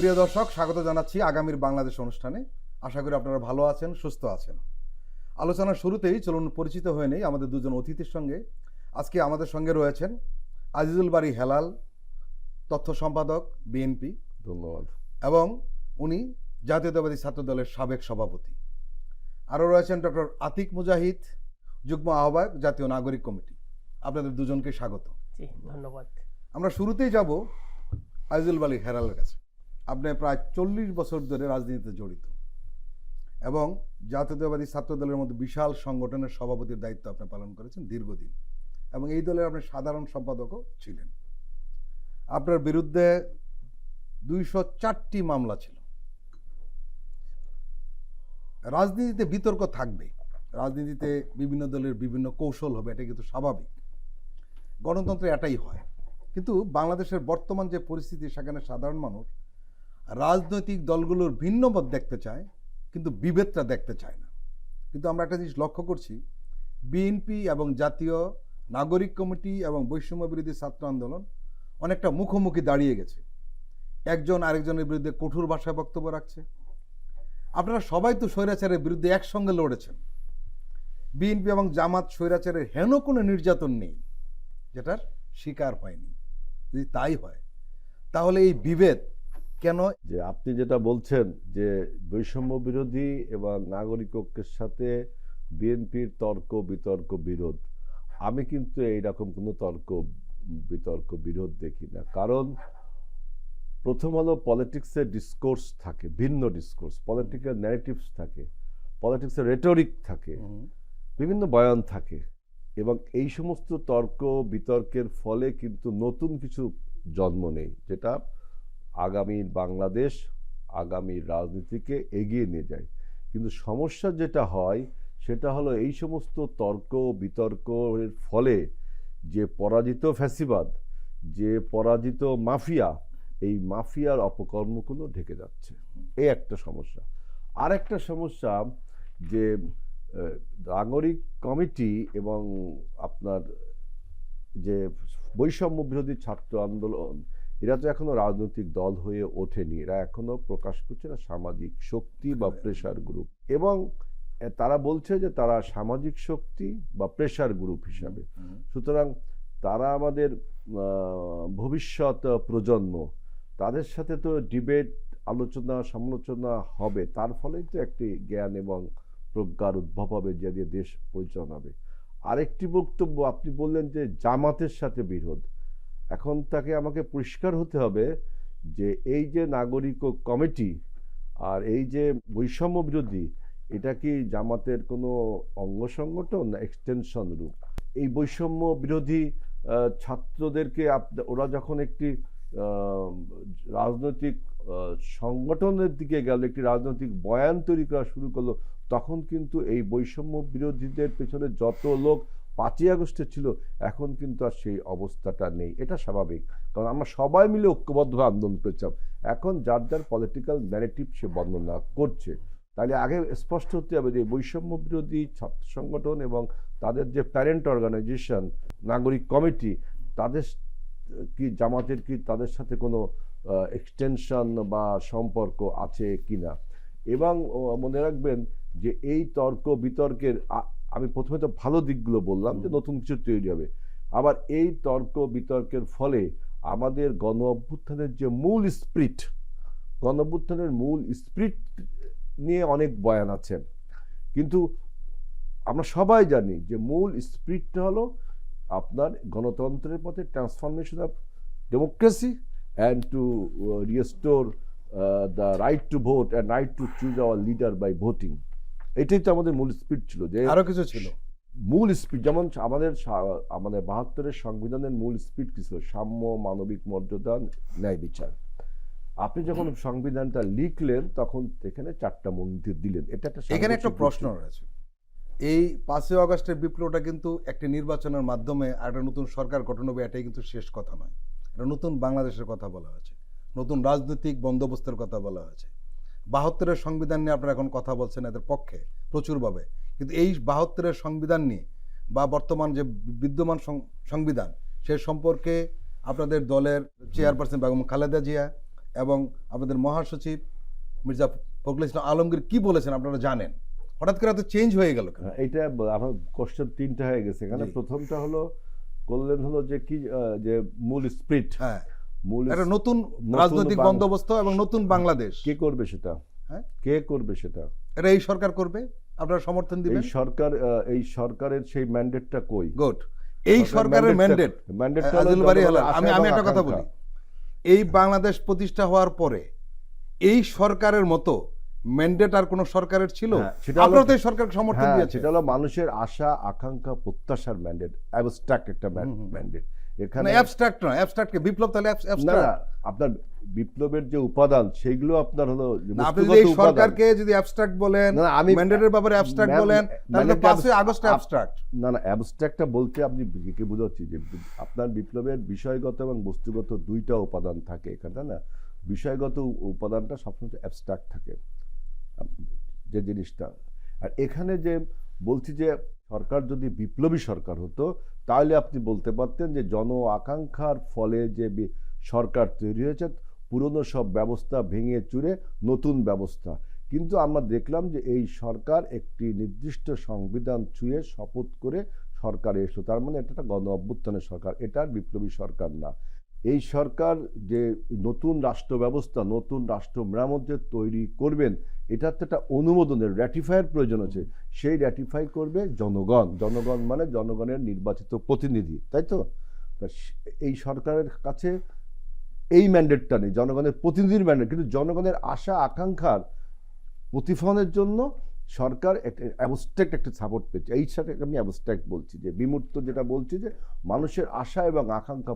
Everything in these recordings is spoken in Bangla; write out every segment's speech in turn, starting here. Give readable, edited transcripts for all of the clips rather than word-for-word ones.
প্রিয় দর্শক, স্বাগত জানাচ্ছি আগামীর বাংলাদেশ অনুষ্ঠানে। আশা করি আপনারা ভালো আছেন, সুস্থ আছেন। আলোচনার শুরুতেই চলুন পরিচিত হয়ে নেই আমাদের দুজন অতিথির সঙ্গে। আজকে আমাদের সঙ্গে রয়েছেন আজিজুল বারী হেলাল, তথ্য সম্পাদক, বিএনপি। ধন্যবাদ। এবং উনি জাতীয়তাবাদী ছাত্র দলের সাবেক সভাপতি। আরও রয়েছেন ডক্টর আতিক মুজাহিদ, যুগ্ম আহ্বায়ক, জাতীয় নাগরিক কমিটি। আপনাদের দুজনকে স্বাগত। জি, ধন্যবাদ। আমরা শুরুতেই যাব আজিজুল বারী হেলালের কাছে। আপনি প্রায় 40 বছর ধরে রাজনীতিতে জড়িত এবং জাতীয়তাবাদী ছাত্র দলের মধ্যে বিশাল সংগঠনের সভাপতির দায়িত্ব আপনি পালন করেছেন দীর্ঘদিন, এবং এই দলের আপনি সাধারণ সম্পাদকও ছিলেন। আপনার বিরুদ্ধে 204টি মামলা ছিল। রাজনীতিতে বিতর্ক থাকবে, রাজনীতিতে বিভিন্ন দলের বিভিন্ন কৌশল হবে, এটা কিন্তু স্বাভাবিক, গণতন্ত্রে এটাই হয়। কিন্তু বাংলাদেশের বর্তমান যে পরিস্থিতি, সেখানে সাধারণ মানুষ রাজনৈতিক দলগুলোর ভিন্ন মত দেখতে চায়, কিন্তু বিভেদটা দেখতে চায় না। কিন্তু আমরা একটা জিনিস লক্ষ্য করছি, বিএনপি এবং জাতীয় নাগরিক কমিটি এবং বৈষম্য বিরোধী ছাত্র আন্দোলন অনেকটা মুখোমুখি দাঁড়িয়ে গেছে। একজন আরেকজনের বিরুদ্ধে কঠোর ভাষায় বক্তব্য রাখছে। আপনারা সবাই তো স্বৈরাচারের বিরুদ্ধে একসঙ্গে লড়েছেন। বিএনপি এবং জামাত স্বৈরাচারের হেন কোনো নির্যাতন নেই যেটার শিকার হয়নি। যদি তাই হয়, তাহলে এই বিভেদ কেন? যে আপনি যেটা বলছেন যে বৈষম্য বিরোধী এবং নাগরিক ঐক্যের সাথে বিএনপির তর্ক বিতর্ক বিরোধ, আমি কিন্তু এইরকম কোনো তর্ক বিতর্ক বিরোধ দেখি না। কারণ প্রথম হলো পলিটিক্সের ডিসকোর্স থাকে, ভিন্ন ডিসকোর্স, পলিটিক্যাল ন্যারেটিভস থাকে, পলিটিক্সের রেটরিক থাকে, বিভিন্ন বয়ান থাকে, এবং এই সমস্ত তর্ক বিতর্কের ফলে কিন্তু নতুন কিছু জন্ম নেই, যেটা আগামী বাংলাদেশ, আগামী রাজনীতিকে এগিয়ে নিয়ে যায়। কিন্তু সমস্যা যেটা হয় সেটা হলো এই সমস্ত তর্ক বিতর্কের ফলে যে পরাজিত ফ্যাসিবাদ, যে পরাজিত মাফিয়া, এই মাফিয়ার অপকর্মগুলো ঢেকে যাচ্ছে। এই একটা সমস্যা। আর একটা সমস্যা যে নাগরিক কমিটি এবং আপনার যে বৈষম্য বিরোধী ছাত্র আন্দোলন, এরা তো এখনো রাজনৈতিক দল হয়ে ওঠেনি। এরা এখনো প্রকাশ করছে না সামাজিক শক্তি বা প্রেশার গ্রুপ, এবং তারা বলছে যে তারা সামাজিক শক্তি বা প্রেশার গ্রুপ হিসাবে। সুতরাং তারা আমাদের ভবিষ্যৎ প্রজন্ম, তাদের সাথে তো ডিবেট, আলোচনা সমালোচনা হবে, তার ফলেই তো একটি জ্ঞান এবং প্রজ্ঞার উদ্ভব হবে, যা দিয়ে দেশ পরিচালনা হবে। আরেকটি বক্তব্য আপনি বললেন যে জামাতের সাথে বিরোধ। এখন তাকে আমাকে পরিষ্কার হতে হবে যে এই যে নাগরিক কমিটি আর এই যে বৈষম্য বিরোধী, এটা কি জামাতের কোনো অঙ্গ সংগঠন না এক্সটেনশন রূপ? এই বৈষম্য বিরোধী ছাত্রদেরকে ওরা যখন একটি রাজনৈতিক সংগঠনের দিকে গেল, একটি রাজনৈতিক বয়ান তৈরি করা শুরু করলো, তখন কিন্তু এই বৈষম্য বিরোধীদের পেছনে যত লোক 5ই আগস্টে ছিল, এখন কিন্তু আর সেই অবস্থাটা নেই। এটা স্বাভাবিক, কারণ আমরা সবাই মিলে ঐক্যবদ্ধভাবে আন্দোলন করেছিলাম। এখন যার যার পলিটিক্যাল ন্যারেটিভ সে বর্ণনা করছে। তাহলে আগে স্পষ্ট হতে হবে যে বৈষম্য বিরোধী ছাত্র সংগঠন এবং তাদের যে প্যারেন্ট অর্গানাইজেশন নাগরিক কমিটি, তাদের কি জামাতের কি তাদের সাথে কোনো এক্সটেনশন বা সম্পর্ক আছে কিনা। এবং মনে রাখবেন যে এই তর্ক বিতর্কের, আমি প্রথমে তো ভালো দিকগুলো বললাম যে নতুন কিছু তৈরি হবে, আবার এই তর্ক বিতর্কের ফলে আমাদের গণ অভ্যুত্থানের যে মূল স্পিরিট, গণ অভ্যুত্থানের মূল স্পিরিট নিয়ে অনেক বয়ান আছে, কিন্তু আমরা সবাই জানি যে মূল স্পিরিটটা হলো আপনার গণতন্ত্রের পথে transformation of democracy and to restore the right to vote and right to choose our leader by voting. এটাই তো আমাদের মূল স্পিরিট ছিল। যে আরো কিছু ছিল মূল স্পিরিট, যেমন আমাদের 72-এর সংবিধানের মূল স্পিরিট কি ছিল? সাম্য, মানবিক মর্যাদা, ন্যায় বিচার। আপনি যখন সংবিধানটা লিখলেন তখন এখানে 4টা মন্দির দিলেন। এটা এখানে একটা প্রশ্ন রয়েছে। এই 5ই আগস্টের বিপ্লবটা কিন্তু একটি নির্বাচনের মাধ্যমে একটা নতুন সরকার গঠন হবে, এটাই কিন্তু শেষ কথা নয়। এটা নতুন বাংলাদেশের কথা বলা হয়েছে, নতুন রাজনৈতিক বন্দোবস্তের কথা বলা হয়েছে। 72-এর সংবিধান নিয়ে আপনারা এখন কথা বলছেন এদের পক্ষে প্রচুরভাবে, কিন্তু এই 72-এর সংবিধান নিয়ে বা বর্তমান যে বিদ্যমান সংবিধান, সে সম্পর্কে আপনাদের দলের চেয়ারপারসন বেগম খালেদা জিয়া এবং আপনাদের মহাসচিব মির্জা ফখরুল ইসলাম আলমগীর কি বলেছেন আপনারা জানেন, হঠাৎ করে এত চেঞ্জ হয়ে গেল কেন? এইটা আমার কোশ্চেন তিনটা হয়ে গেছে এখানে। জি। প্রথমটা হলো করলেন হলো যে কি যে মূল স্প্রিট, হ্যাঁ, মূল একটা নতুন নতুন রাজনৈতিক বাং- বন্দোবস্ত এবং নতুন বাংলাদেশ, কে করবে সেটা? হ্যাঁ? কে করবে সেটা? এটা এই সরকার করবে, আপনারা সমর্থন দিবেন? এই সরকারের সেই ম্যান্ডেটটা কই? গুড। এই সরকারের ম্যান্ডেট, আজিল বারী হেলাল, আমি একটা কথা বলি, এই বাংলাদেশ প্রতিষ্ঠা হওয়ার পরে এই সরকারের মতো ম্যান্ডেট আর কোন সরকারের ছিল? সেটা হলো- আপনারা তো এই সরকারকে সমর্থন দিয়েছেন। সেটা হলো মানুষের আশা আকাঙ্ক্ষা প্রত্যাশার ম্যান্ডেট, অ্যাবস্ট্রাক্ট একটা ম্যান্ডেট। এখানে মানে অ্যাবস্ট্রাক্ট নয়, অ্যাবস্ট্রাক্টকে বিপ্লব তাহলে না, অ্যাবস্ট্রাক্ট আপনার বিপ্লবের যে উপাদান সেইগুলো আপনার হলো যে না, আপনি যদি বস্তুগত এই উপাদান। সরকারকে যদি অ্যাবস্ট্রাক্ট বলেন, না, আমি ম্যান্ডেটের ব্যাপারে অ্যাবস্ট্রাক্ট বলেন, তাহলে তো 5ই আগস্ট অ্যাবস্ট্রাক্ট। না, অ্যাবস্ট্রাক্টটা বলতে আপনি কি বোঝাচ্ছি যে আপনার বিপ্লবের বিষয়গত এবং বস্তুগত দুইটা উপাদান থাকে এখানে, না? বিষয়গত উপাদানটা সবসময় অ্যাবস্ট্রাক্ট থাকে যে জিনিসটা। আর এখানে যে বলছি যে সরকার যদি বিপ্লবী সরকার হতো তাহলে আপনি বলতে পারতেন যে জন আকাঙ্ক্ষার ফলে যে সরকার তৈরি হয়েছে, পুরনো সব ব্যবস্থা ভেঙে চুরে নতুন ব্যবস্থা। কিন্তু আমরা দেখলাম যে এই সরকার একটি নির্দিষ্ট সংবিধান ছুঁয়ে শপথ করে সরকারে এসো, তার মানে এটা একটা গণ অভ্যুত্থানের সরকার, এটা আর বিপ্লবী সরকার না। এই সরকার যে নতুন রাষ্ট্র ব্যবস্থা, নতুন রাষ্ট্র মেরামত যে তৈরি করবেন, এটার তো একটা অনুমোদনের র্যাটিফাইয়ের প্রয়োজন আছে। সেই র্যাটিফাই করবে জনগণ। জনগণ মানে জনগণের নির্বাচিত প্রতিনিধি, তাই তো? এই সরকারের কাছে এই ম্যান্ডেটটা নেই, জনগণের প্রতিনিধির ম্যান্ডেট। কিন্তু জনগণের আশা আকাঙ্ক্ষার প্রতিফলনের জন্য সরকার একটা অ্যাবস্ট্রাক্ট একটা সাপোর্ট পেয়েছে। এই সাথে আমি অ্যাবস্ট্রাক্ট বলছি, যে বিমূর্ত যেটা বলছি যে মানুষের আশা এবং আকাঙ্ক্ষা,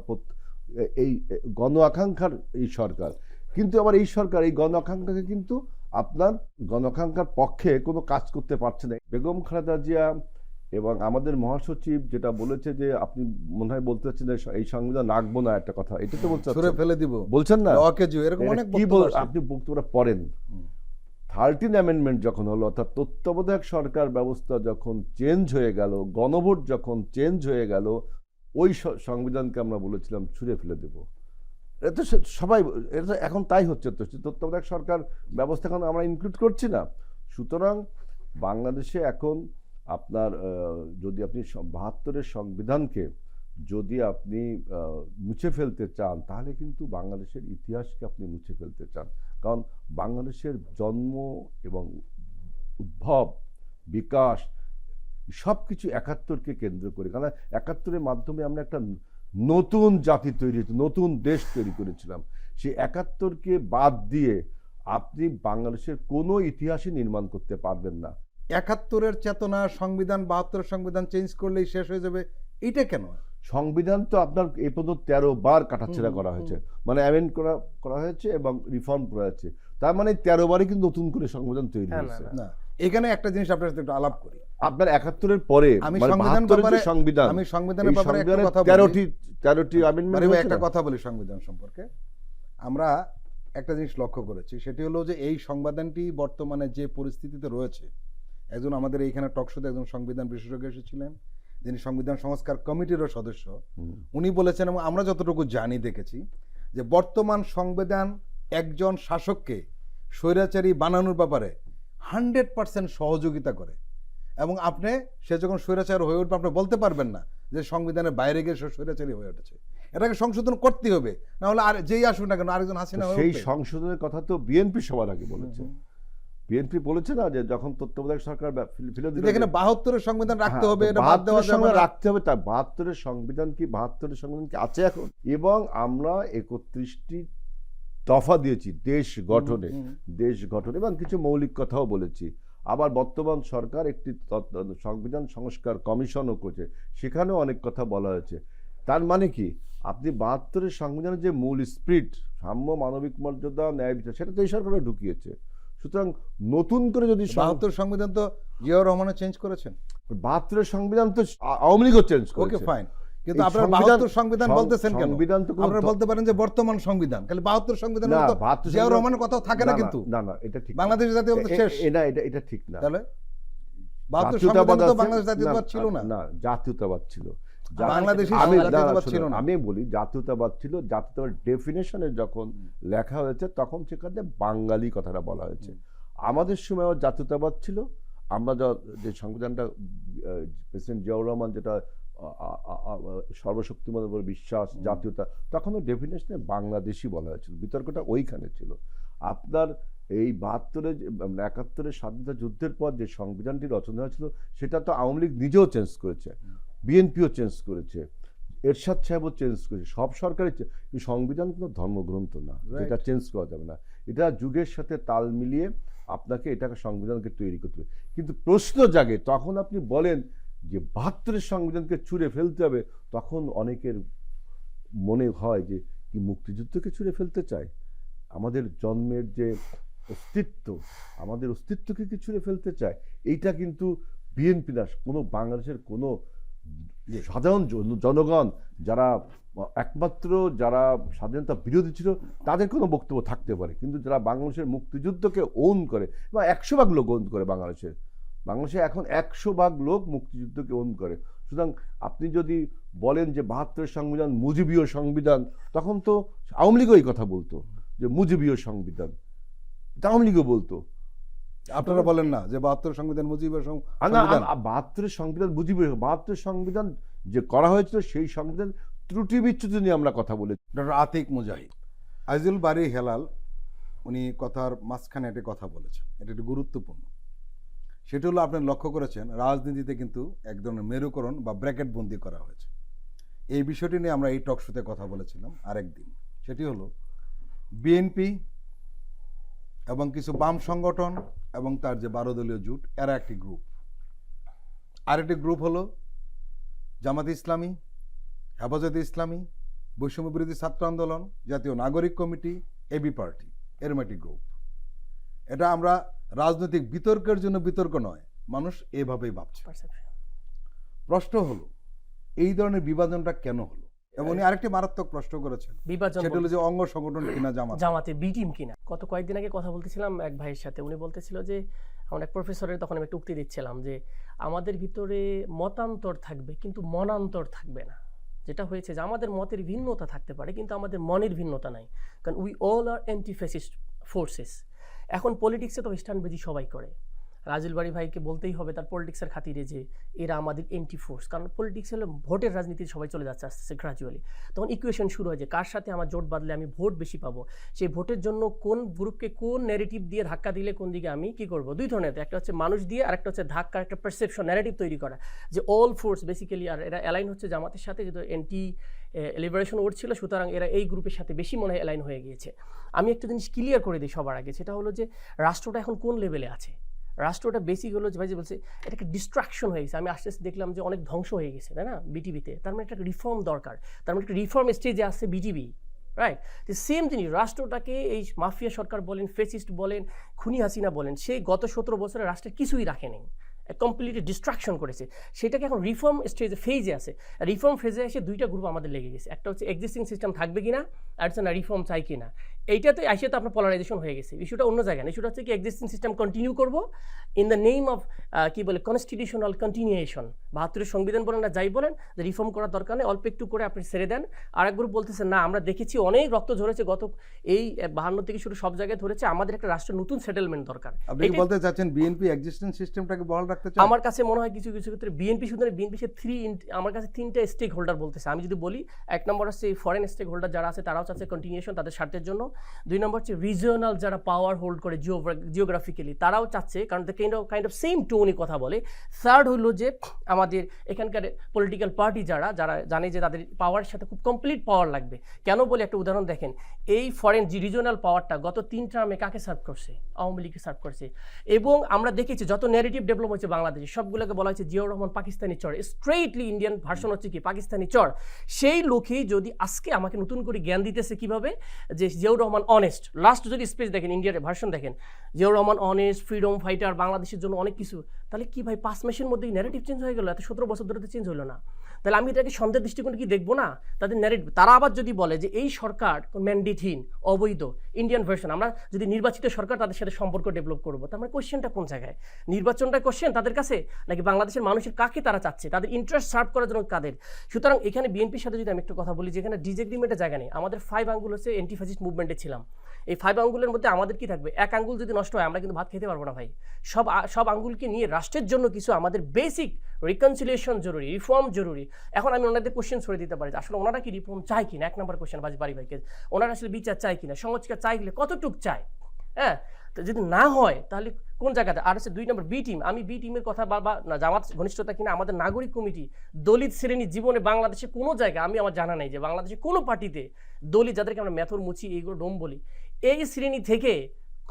এই গণ আকাঙ্ক্ষার এই সরকার। কিন্তু আবার এই সরকার এই গণ আকাঙ্ক্ষাকে কিন্তু আপনার গণ আকাঙ্ক্ষার পক্ষে কোনো কাজ করতে পারছে না। বেগম খালেদা জিয়া এবং আমাদের মহাসচিব যেটা বলেছে যে আপনি মনে হয় বলতে চাচ্ছেন যে এই সংবিধান রাখবো না, একটা কথা এটা তো বলতে ছুঁড়ে ফেলে দিব, বলছেন না? এরকম অনেক কি বক্তব্য আছে। আপনি বক্তব্যটা পড়েন। 13 অ্যামেন্ডমেন্ট যখন হলো, অর্থাৎ তত্ত্বাবধায়ক সরকার ব্যবস্থা যখন চেঞ্জ হয়ে গেল, গণভোট যখন চেঞ্জ হয়ে গেল, ওই সংবিধানকে আমরা বলেছিলাম ছুঁড়ে ফেলে দেব। এটা তো সবাই, এটা তো এখন তাই হচ্ছে। তো তত্ত্বাবধায়ক সরকার ব্যবস্থা এখন আমরা ইনক্লুড করছি না। সুতরাং বাংলাদেশে এখন আপনার যদি আপনি 72-এর সংবিধানকে যদি আপনি মুছে ফেলতে চান, তাহলে কিন্তু বাংলাদেশের ইতিহাসকে আপনি মুছে ফেলতে চান। কারণ বাংলাদেশের জন্ম এবং উদ্ভব, বিকাশ সব কিছু 71-কে কেন্দ্র করে। কারণ 71-এর মাধ্যমে আমরা একটা নতুন জাতি তৈরি হয়েছে, নতুন দেশ তৈরি করেছিলাম। সেই 71-কে বাদ দিয়ে আপনি বাংলাদেশের কোনো ইতিহাসই নির্মাণ করতে পারবেন না। 71-এর চেতনা সংবিধান 72-এর সংবিধান চেঞ্জ করলেই শেষ হয়ে যাবে, এইটা কেন? সংবিধান তো আপনার এই পর্যন্ত 13 বার কাটাছেড়া করা হয়েছে, মানে অ্যামেন্ড করা হয়েছে এবং রিফর্ম করা হয়েছে। তার মানে 13 বারই কিন্তু নতুন করে সংবিধান তৈরি হয়েছে। না, এখানে একটা জিনিস আপনার সাথে একটু আলাপ করি। আপনার 71-এর পরে আমি মানে সংবিধান 72-এর ব্যাপারে যে সংবিধান, আমি সংবিধানের ব্যাপারে একটা সংবিধানের কথা বলি। 13টি অ্যামেন্ডমেন্ট হয়েছে। একটা কথা বলি সংবিধান সম্পর্কে। আমরা একটা জিনিস লক্ষ্য করেছি, সেটি হলো যে এই সংবিধানটি বর্তমানে যে পরিস্থিতিতে রয়েছে, একজন আমাদের এইখানে টকশোতে একজন সংবিধান বিশেষজ্ঞ এসেছিলেন, যিনি সংবিধান সংস্কার কমিটিরও সদস্য। উনি বলেছেন, এবং আমরা যতটুকু জানি দেখেছি, যে বর্তমান সংবিধান একজন শাসককে স্বৈরাচারী বানানোর ব্যাপারে 100% সহযোগিতা করে। এবং আপনি সে যখন স্বৈরাচার হয়ে উঠবে, আপনি বলতে পারবেন না যে সংবিধানের বাইরে গিয়ে সে স্বৈরাচারী হয়ে উঠেছে। এটাকে সংশোধন করতে হবে, না হলে আর যেই আসুক না কেন আরেকজন হাসিনা হয়ে সেই উঠবে। সংশোধনের কথা তো বিএনপি সবার আগে বলেছে। বিএনপি বলেছে না যে যখন তত্ত্বাবধায়ক সরকার ফেলে দিল, এখানে 72-এর সংবিধান রাখতে হবে, এটা বাদ দেওয়া যাবে না। রাখতে হবে। তার 72-এর সংবিধান কি আছে এখন? এবং আমরা 31টি দফা দিয়েছি দেশ গঠনে, এবং কিছু মৌলিক কথাও বলেছি। আবার বর্তমান সরকার একটি সংবিধান সংস্কার কমিশনও করেছে, সেখানেও অনেক কথা বলা হয়েছে। তার মানে কি, আপনি 72-এর সংবিধানের যে মূল স্পিরিট, সাম্য, মানবিক মর্যাদা, ন্যায় বিচার, সেটা তো এই সরকারে ঢুকিয়েছে। সুতরাং নতুন করে যদি 72 সংবিধান তো জিয়াউর রহমানও চেঞ্জ করেছেন। 72-এর সংবিধান তো আওয়ামী লীগও চেঞ্জ করেছে। ওকে ফাইন, কিন্তু আপনারা 72 সংবিধান বলতেছেন কেন? সংবিধান তো আপনারা বলতে পারেন যে বর্তমান সংবিধান, খালি 72 সংবিধানে তো জিয়াউর রহমানের কথাও থাকে না। কিন্তু না, এটা ঠিক, বাংলাদেশ জাতীয়তাবাদ শেষ। এটা ঠিক না। তাহলে 72 সংবিধানে তো বাংলাদেশ জাতীয়তাবাদ ছিল না। না, জাতীয়তাবাদ ছিল। বাংলাদেশে আমি জাতীয়তাবাদ ছিল না। আমি বলি জাতীয়তাবাদ ছিল, জাতীয়তাবাদ ডেফিনেশনে যখন লেখা হয়েছে তখন সেখানে বাঙালি কথাটা বলা হয়েছে। আমাদের সময়ও জাতীয়তাবাদ ছিল। আমরা যে সংবিধানটা প্রেসিডেন্ট জিয়াউর রহমান যেটা সর্বশক্তিমানের উপর বিশ্বাস, জাতীয়তা, তখনও ডেফিনেশনে বাংলাদেশি বলা হয়েছিল। বিতর্কটা ওইখানে ছিল। আপনার এই 71-এর স্বাধীনতা যুদ্ধের পর যে সংবিধানটি রচনা হয়েছিল সেটা তো আওয়ামী লীগ নিজেও চেঞ্জ করেছে, বিএনপিও চেঞ্জ করেছে, এরশাদ সাহেবও চেঞ্জ করেছে, সব সরকারি। এই সংবিধান কোনো ধর্মগ্রন্থ না যেটা চেঞ্জ করা যাবে না। এটা যুগের সাথে তাল মিলিয়ে আপনাকে এটাকে সংবিধানকে তৈরি করতে হবে। কিন্তু প্রশ্ন জাগে তখন আপনি বলেন যে 72-এর সংবিধানকে ছুঁড়ে ফেলতে হবে, তখন অনেকের মনে হয় যে কি মুক্তিযুদ্ধকে ছুঁড়ে ফেলতে চায়? আমাদের জন্মের যে অস্তিত্ব, আমাদের অস্তিত্বকে কি ছুঁড়ে ফেলতে চায়? এইটা কিন্তু বিএনপি না, কোনো বাংলাদেশের কোনো সাধারণ জনগণ যারা একমাত্র যারা স্বাধীনতা বিরোধী ছিল তাদের কোনো বক্তব্য থাকতে পারে, কিন্তু যারা বাংলাদেশের মুক্তিযুদ্ধকে ওন করে বা 100% লোক ওন করে, বাংলাদেশে এখন 100% লোক মুক্তিযুদ্ধকে ওন করে। সুতরাং আপনি যদি বলেন যে 72-এর সংবিধান মুজিবীয় সংবিধান, তখন তো আওয়ামী লীগও এই কথা বলতো যে মুজিবীয় সংবিধান, আওয়ামী লীগও বলতো। আপনারা বলেন না যে 72 সংবিধান মুজিবের সংবিধান? 72-এর সংবিধান মুজিবীয়, 72-এর সংবিধান যে করা হয়েছিল সেই সংবিধান ত্রুটি বিচ্যুতি নিয়ে আমরা কথা বলেছি। ডক্টর আতিক মুজাহিদ, আজিজুল বারী হেলাল উনি কথার মাঝখানে একটা কথা বলেছেন, এটা একটু গুরুত্বপূর্ণ। সেটা হলো আপনি লক্ষ্য করেছেন রাজনীতিতে কিন্তু এক ধরনের মেরুকরণ বা ব্র্যাকেট বন্দি করা হয়েছে। এই বিষয়টি নিয়ে আমরা এই টক শোতে কথা বলেছিলাম আরেকদিন। সেটি হলো বিএনপি এবং কিছু বাম সংগঠন এবং তার যে 12 দলীয় জোট, এরা একটি গ্রুপ। আরেকটি গ্রুপ হলো জামাতে ইসলামী, হেফাজতে ইসলামী, বৈষম্য বিরোধী ছাত্র আন্দোলন, জাতীয় নাগরিক কমিটি, এবি পার্টি, এরম একটি গ্রুপ। এটা আমরা রাজনৈতিক বিতর্কের জন্য বিতর্ক নয়, মানুষ এভাবেই ভাবছে। প্রশ্ন হলো এই ধরনের বিভাজনটা কেন হলো? এবং উনি আরেকটি মারাত্মক প্রশ্ন করেছেন, সেটা হলো যে অঙ্গ সংগঠন কিনা জামাতে বি টিম কিনা। গত কয়েকদিন আগে কথা বলতেছিলাম এক ভাইয়ের সাথে, উনি বলতেছিল যে আমার এক প্রফেসরের, তখন আমি একটা উক্তি দিচ্ছিলাম যে আমাদের ভিতরে মতান্তর থাকবে কিন্তু মনান্তর থাকবে না। যেটা হয়েছে যে আমাদের মতের ভিন্নতা থাকতে পারে কিন্তু আমাদের মনের ভিন্নতা নাই, কারণ we all are anti fascist forces. এখন পলিটিক্সে তো স্ট্যান্ডবাজি সবাই করে। রাজুল বাড়ি ভাইকে বলতেই হবে তার পলিটিক্সের খাতিরে যে এরা আমাদের এন্টি ফোর্স, কারণ পলিটিক্স হলো ভোটের রাজনীতি, সবাই চলে যাচ্ছে আস্তে আস্তে গ্রাজুয়ালি। তখন ইকুয়েশন শুরু হয় যে কার সাথে আমার জোট বাঁধলে আমি ভোট বেশি পাবো, সেই ভোটের জন্য কোন গ্রুপকে কোন ন্যারেটিভ দিয়ে ধাক্কা দিলে কোন দিকে আমি কি করবো। দুই ধরনের, একটা হচ্ছে মানুষ দিয়ে, আর একটা হচ্ছে ধাক্কার একটা পারসেপশন ন্যারেটিভ তৈরি করা, যে অল ফোর্স বেসিক্যালি আর এরা অ্যালাইন হচ্ছে জামাতের সাথে, যেহেতু এন্টি লিবারেশন ওর ছিল, সুতরাং এরা এই গ্রুপের সাথে বেশি মনে হয় অ্যালাইন হয়ে গিয়েছে। আমি একটা জিনিস ক্লিয়ার করে দিই সবার আগে, সেটা হলো যে রাষ্ট্রটা এখন কোন লেভেলে আছে। রাষ্ট্রটা বেসিক হলো যে ভাই যে বলছে এটা একটা ডিস্ট্রাকশন হয়ে গেছে। আমি আস্তে আস্তে দেখলাম যে অনেক ধ্বংস হয়ে গেছে, তাই না, বিটিভিতে। তার মানে একটা রিফর্ম দরকার, তার মানে একটা রিফর্ম স্টেজে আসছে বিটিভি, রাইট? তো সেম জিনিস রাষ্ট্রটাকে এই মাফিয়া সরকার বলেন, ফেসিস্ট বলেন, খুনি হাসিনা বলেন, সেই গত 17 বছরে রাষ্ট্রের কিছুই রাখেনি, কমপ্লিটলি ডিস্ট্রাকশন করেছে। সেটাকে এখন রিফর্ম স্টেজে ফেজে আছে। রিফর্ম ফেজে এসে দুইটা গ্রুপ আমাদের লেগে গেছে, একটা হচ্ছে এক্সিস্টিং সিস্টেম থাকবে কিনা, আর হচ্ছে না রিফর্ম চাই কিনা। এইটাতে আসে তো আপনার পোলারাইজেশন হয়ে গেছে। ইস্যুটা অন্য জায়গায় না, ইস্যুটা হচ্ছে কি এক্সিস্টিং সিস্টেম কন্টিনিউ করবো ইন দ্য নেম অফ কি বলে কনস্টিটিউশনাল কন্টিনিউয়েশন। 72-এর সংবিধান বলেন না যাই বলেন, যে রিফর্ম করার দরকার নেই, অল্প একটু করে আপনি ছেড়ে দেন। আর এক গ্রুপ বলতেছে না, আমরা দেখেছি অনেক রক্ত ঝরেছে গত এই 52 থেকে শুরু সব জায়গায় ধরেছে, আমাদের একটা রাষ্ট্রের নতুন সেটেলমেন্ট দরকার। আপনি কি বলতে চাচ্ছেন বিএনপি এক্সিস্টিং সিস্টেমটাকে বহাল রাখতে চায়? আমার কাছে মনে হয় কিছু কিছু ক্ষেত্রে বিএনপি শুধু বিএনপি আমার কাছে 3টা স্টেক হোল্ডার বলতেছে। আমি যদি বলি, 1 নম্বর হচ্ছে ফরেন স্টেক হোল্ডার যারা আছে, তারাও চাচ্ছে কন্টিনিউশন তাদের স্বার্থের জন্য। 2 নম্বর হচ্ছে রিজিওনাল যারা পাওয়ার হোল্ড করে জিওগ্রাফিক্যালি, তারাও চাচ্ছে, কারণ কাইন্ড অফ সেম টোনই কথা বলে। 3rd হলো যে আমাদের এখানকার পলিটিক্যাল পার্টি যারা জানে যে তাদের পাওয়ারের সাথে খুব কমপ্লিট পাওয়ার লাগবে। কেন বলে একটা উদাহরণ দেখেন, এই ফরেন রিজিওনাল পাওয়ারটা গত 3 টার্মে কাকে সার্ভ করছে? আওয়ামী লীগকে সার্ভ করছে। এবং আমরা দেখেছি যত ন্যারেটিভ ডেভেলপ হয়েছে বাংলাদেশে, সবগুলোকে বলা হয়েছে জিয়াউর রহমান পাকিস্তানি চর, স্ট্রেইটলি ইন্ডিয়ান ভার্সন হচ্ছে কি পাকিস্তানি চর। সেই লোকই যদি আজকে আমাকে নতুন করে জ্ঞান দিতেছে কিভাবে, যে জিয়াউর রহমান অনেস্ট, লাস্ট যদি স্পেস দেখেন ইন্ডিয়ার ভার্সন দেখেন, Ziaur Rahman honest, freedom fighter, বাংলাদেশের জন্য অনেক কিছু তাহলে কি ভাই 5 মাসের মধ্যেই ন্যারেটিভ চেঞ্জ হয়ে গেল? এত 17 বছর ধরে তো চেঞ্জ হলো না। তাহলে আমি এটাকে সন্দেহের দৃষ্টিকোণে কি দেখবো না? তাদের ন্যারেটিভ, তারা আবার যদি বলে যে এই সরকার ম্যান্ডেটহীন, অবৈধ, ইন্ডিয়ান ভার্সন, আমরা যদি নির্বাচিত সরকার তাদের সাথে সম্পর্ক ডেভেলপ করবো, তার মানে কোশ্চেনটা কোন জায়গায়? নির্বাচনটা কোশ্চেন তাদের কাছে, নাকি বাংলাদেশের মানুষের কাকে তারা চাচ্ছে, তাদের ইন্টারেস্ট সার্ভ করার জন্য কাদের? সুতরাং এখানে বিএনপির সাথে যদি আমি একটু কথা বলি, যেখানে ডিসএগ্রিমেন্টের জায়গা নেই। আমাদের 5 আঙ্গুল হচ্ছে অ্যান্টি ফ্যাসিস্ট মুভমেন্টে ছিলাম। এই 5 আঙ্গুলের মধ্যে আমাদের কি থাকবে? এক আঙ্গুল যদি নষ্ট হয় আমরা কিন্তু ভাত খেতে পারবো না ভাই। সব আঙ্গুলকে নিয়ে রাষ্ট্রের জন্য কিছু আমাদের বেসিক রিকনসিলিয়েশন জরুরি, রিফর্ম জরুরি। এখন আমি ওনাদের কোশ্চেন ছড়ে দিতে পারি আসলে ওনারা কি রিফর্ম চায় কিনা, 1 নম্বর কোশ্চেন বাড়ি ভাইকে, ওনারা আসলে বিচার চায় কিনা, সংস্কার চাই গেলে কতটুক চায়। হ্যাঁ, তো যদি না হয় তাহলে কোন জায়গাতে? আর হচ্ছে 2 নম্বর বি টিম। আমি বি টিমের কথা বা জামাত ঘনিষ্ঠতা কিনা আমাদের নাগরিক কমিটি, দলিত শ্রেণী জীবনে বাংলাদেশে কোনো জায়গায় আমি আমার জানা নেই যে বাংলাদেশে কোনো পার্টিতে দলিত, যাদেরকে আমরা মেথর মুচি এইগুলো ডোম বলি, এই শ্রেণী থেকে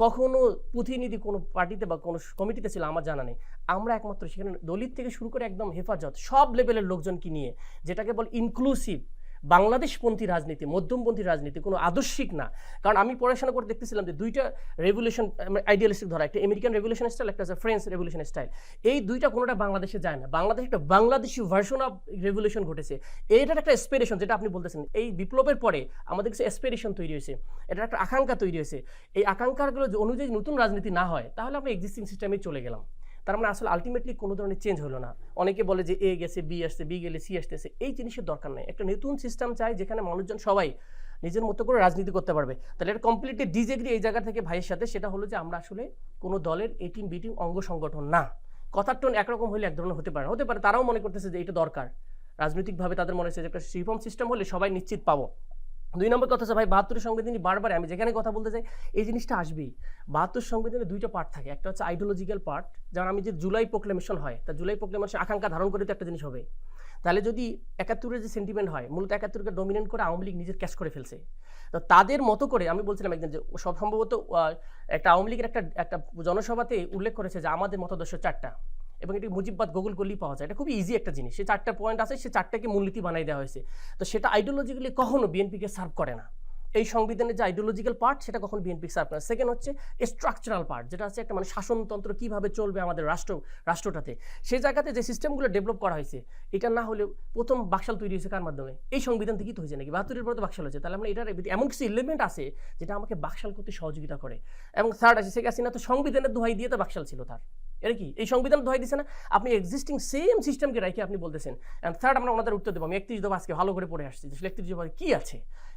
কখনো প্রতিনিধি কোনো পার্টিতে বা কোনো কমিটিতে ছিল আমার জানা নেই। আমরা একমাত্র সেখানে দলিত থেকে শুরু করে একদম হেফাজত সব লেভেলের লোকজনকে নিয়ে, যেটাকে বল ইনক্লুসিভ বাংলাদেশপন্থী রাজনীতি, মধ্যমপন্থী রাজনীতি, কোনো আদর্শিক না। কারণ আমি পড়াশোনা করে দেখতেছিলাম যে 2টা রেভলিউশন আইডিয়ালিস্টিক ধরা, একটা আমেরিকান রেভলিউশন স্টাইল, একটা ফ্রেঞ্চ রেভলিউশন স্টাইল। এই 2টা কোনোটা বাংলাদেশে যায় না। বাংলাদেশে একটা বাংলাদেশি ভার্সন অফ রেভলিউশন ঘটেছে। এইটার একটা এসপিরেশন, যেটা আপনি বলতেছেন, এই বিপ্লবের পরে আমাদের কাছে এসপিরেশন তৈরি হয়েছে, এটার একটা আকাঙ্ক্ষা তৈরি হয়েছে। এই আকাঙ্ক্ষাগুলো অনুযায়ী নতুন রাজনীতি না হয় তাহলে আমরা এক্সিস্টিং সিস্টেমে চলে গেলাম। তার মানে আসলে আলটিমেটলি কোনো ধরনের চেঞ্জ হলো না। অনেকে বলে যে এ গেছে, বি আসছে, বি গেলে সি আসতেছে, এই জিনিসের দরকার নেই। একটা নতুন সিস্টেম চাই যেখানে মানুষজন সবাই নিজের মতো করে রাজনীতি করতে পারবে। তাহলে এটা কমপ্লিটলি ডিসএগ্রি এই জায়গা থেকে ভাইয়ের সাথে, সেটা হলো যে আমরা আসলে কোনো দলের এ টিম বি টিম অঙ্গ সংগঠন না। কথার টোন একরকম হলে এক ধরনের হতে পারে, তারাও মনে করতেছে যে এটা দরকার রাজনৈতিকভাবে, তাদের মনে হচ্ছে যে একটা রিফর্ম সিস্টেম হলে সবাই নিশ্চিত পাবো। 2 নম্বর কথা হচ্ছে ভাই 72 সংবিধানে বারবার আমি যেখানে কথা বলতে চাই এই জিনিসটা আসবেই। 72 সংবিধানে 2টা পার্ট থাকে, একটা হচ্ছে আইডিওলজিক্যাল পার্ট, যেমন আমি যে জুলাই প্রোক্লেমেশন হয়, তা জুলাই প্রোক্লেমেশন আকাঙ্ক্ষা ধারণ করে তো একটা জিনিস হবে। তাহলে যদি 71-এর যে সেন্টিমেন্ট হয়, মূলত 71-কে ডমিনেট করে আওয়ামী লীগ নিজের ক্যাশ করে ফেলছে। তো তাদের মতো করে আমি বলছিলাম একদিন যে সব সম্ভবত একটা আওয়ামী লীগের একটা জনসভাতে উল্লেখ করেছে যে আমাদের মতাদর্শ 4টা, এবং এটি মুজিববাদ গুগল করলেই পাওয়া যায়। এটা খুবই ইজি একটা জিনিস। সে 4টা পয়েন্ট আছে, সে 4টাকে মূলনীতি বানাই দেওয়া হয়েছে। তো সেটা আইডিওলজিক্যালি কখনো বিএনপিকে সার্ভ করে না। এই সংবিধানের যে আইডিওলজিক্যাল পার্ট সেটা কখন বিএনপি সার্ভ করে। সেকেন্ড হচ্ছে স্ট্রাকচারাল পার্ট, যেটা হচ্ছে একটা মানে শাসনতন্ত্র কীভাবে চলবে আমাদের রাষ্ট্রটাতে, সেই জায়গাতে যে সিস্টেমগুলো ডেভেলপ করা হয়েছে, এটা না হলে প্রথম বাকশাল তৈরি হয়েছে কার মাধ্যমে? এই সংবিধান থেকেই তো হয়েছে নাকি? 72-এর পরে তো বাকশাল হয়েছে। তাহলে আমরা এটার এমন কিছু এলিমেন্ট আছে যেটা আমাকে বাকশাল করতে সহযোগিতা করে। এবং থার্ড আছে শেখ হাসিনা তো সংবিধানের দোহাই দিয়ে তো বাকশাল ছিল তার। এটা কি এই সংবিধান দোহাই দিচ্ছে না? আপনি এক্সিস্টিং সেম সিস্টেমকে রেখে আপনি বলতেছেন। অ্যান্ড থার্ড, আমরা ওনাদের উত্তর দেবো। আমি 31 দফা আজকে ভালো করে পড়ে আসছি, আসলে 31 দফায় কী আছে।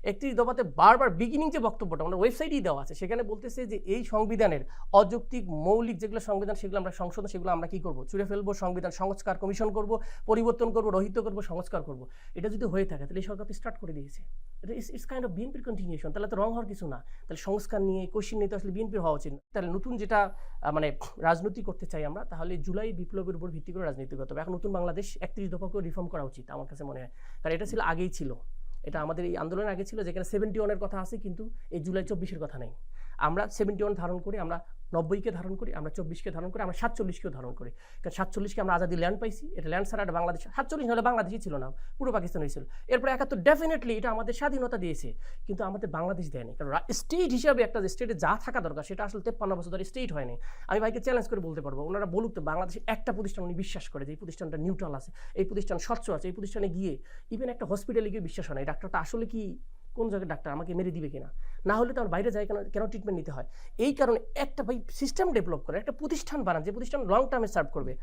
31 দফাতে বারবার বিগিনিং যে বক্তব্যটা আমাদের ওয়েবসাইটেই দেওয়া আছে, সেখানে বলতেছে যে এই সংবিধানের অযৌক্তিক মৌলিক যেগুলো সংবিধান, সেগুলো আমরা সংশোধন, সেগুলো আমরা কী করবো? ছুঁড়ে ফেলবো, সংবিধান সংস্কার কমিশন করব, পরিবর্তন করব, রহিত করব, সংস্কার করব। এটা যদি হয়ে থাকে তাহলে এই সরকার তো স্টার্ট করে দিয়েছে। এটা ইটস কাইন্ড অফ বিএনপির কন্টিনিউশন। তাহলে তো রং হওয়ার কিছু না। তাহলে সংস্কার নিয়ে কোশ্চেন নিয়ে তো আসলে বিএনপির হওয়া উচিত। তাহলে নতুন যেটা মানে রাজনীতি করতে চাই আমরা, তাহলে জুলাই বিপ্লবের উপর ভিত্তি করে রাজনীতি করতে হবে। এখন নতুন বাংলাদেশ 31 দফাকেও রিফর্ম করা উচিত আমার কাছে মনে হয়। কারণ এটা ছিল আগেই ছিল, এটা আমাদের এই আন্দোলনের আগে ছিল, যেখানে 71-এর কথা আছে কিন্তু এই জুলাই 24-এর কথা নেই। আমরা 71 ধারণ করি, আমরা 90-কে ধারণ করি, আমরা 24-কে ধারণ করি, আমরা 47-কেও ধারণ করি। কারণ 47-কে আমরা আজাদি ল্যান্ড পাইছি, এটা ল্যান্ড ছাড়া একটা বাংলাদেশ, 47 হলে বাংলাদেশই ছিল না, পুরো পাকিস্তান হয়েছিল। এরপরে 71 ডেফিনেটলি এটা আমাদের স্বাধীনতা দিয়েছে, কিন্তু আমাদের বাংলাদেশ দেয়নি। কারণ স্টেট হিসাবে একটা স্টেটে যা থাকা দরকার সেটা আসলে 53 বছর ধরে স্টেট হয়নি। আমি ভাইকে চ্যালেঞ্জ করে বলতে পারবো, ওনারা বলুক তো বাংলাদেশে একটা প্রতিষ্ঠান উনি বিশ্বাস করে যে এই প্রতিষ্ঠানটা নিউট্রাল আছে, এই প্রতিষ্ঠান স্বচ্ছ আছে, এই প্রতিষ্ঠানে গিয়ে ইভেন একটা হসপিটালে গিয়ে বিশ্বাস হয় না এই ডাক্তারটা আসলে কি কোন জায়গায় ডাক্তার আমাকে মেরে দিবে কিনা, না হলে তো আমার বাইরে যায় কেন ট্রিটমেন্ট নিতে হয়। এই কারণে একটা ভাই সিস্টেম ডেভেলপ করে, একটা প্রতিষ্ঠান বানান যে প্রতিষ্ঠান লং টার্মে সার্ভ করবে।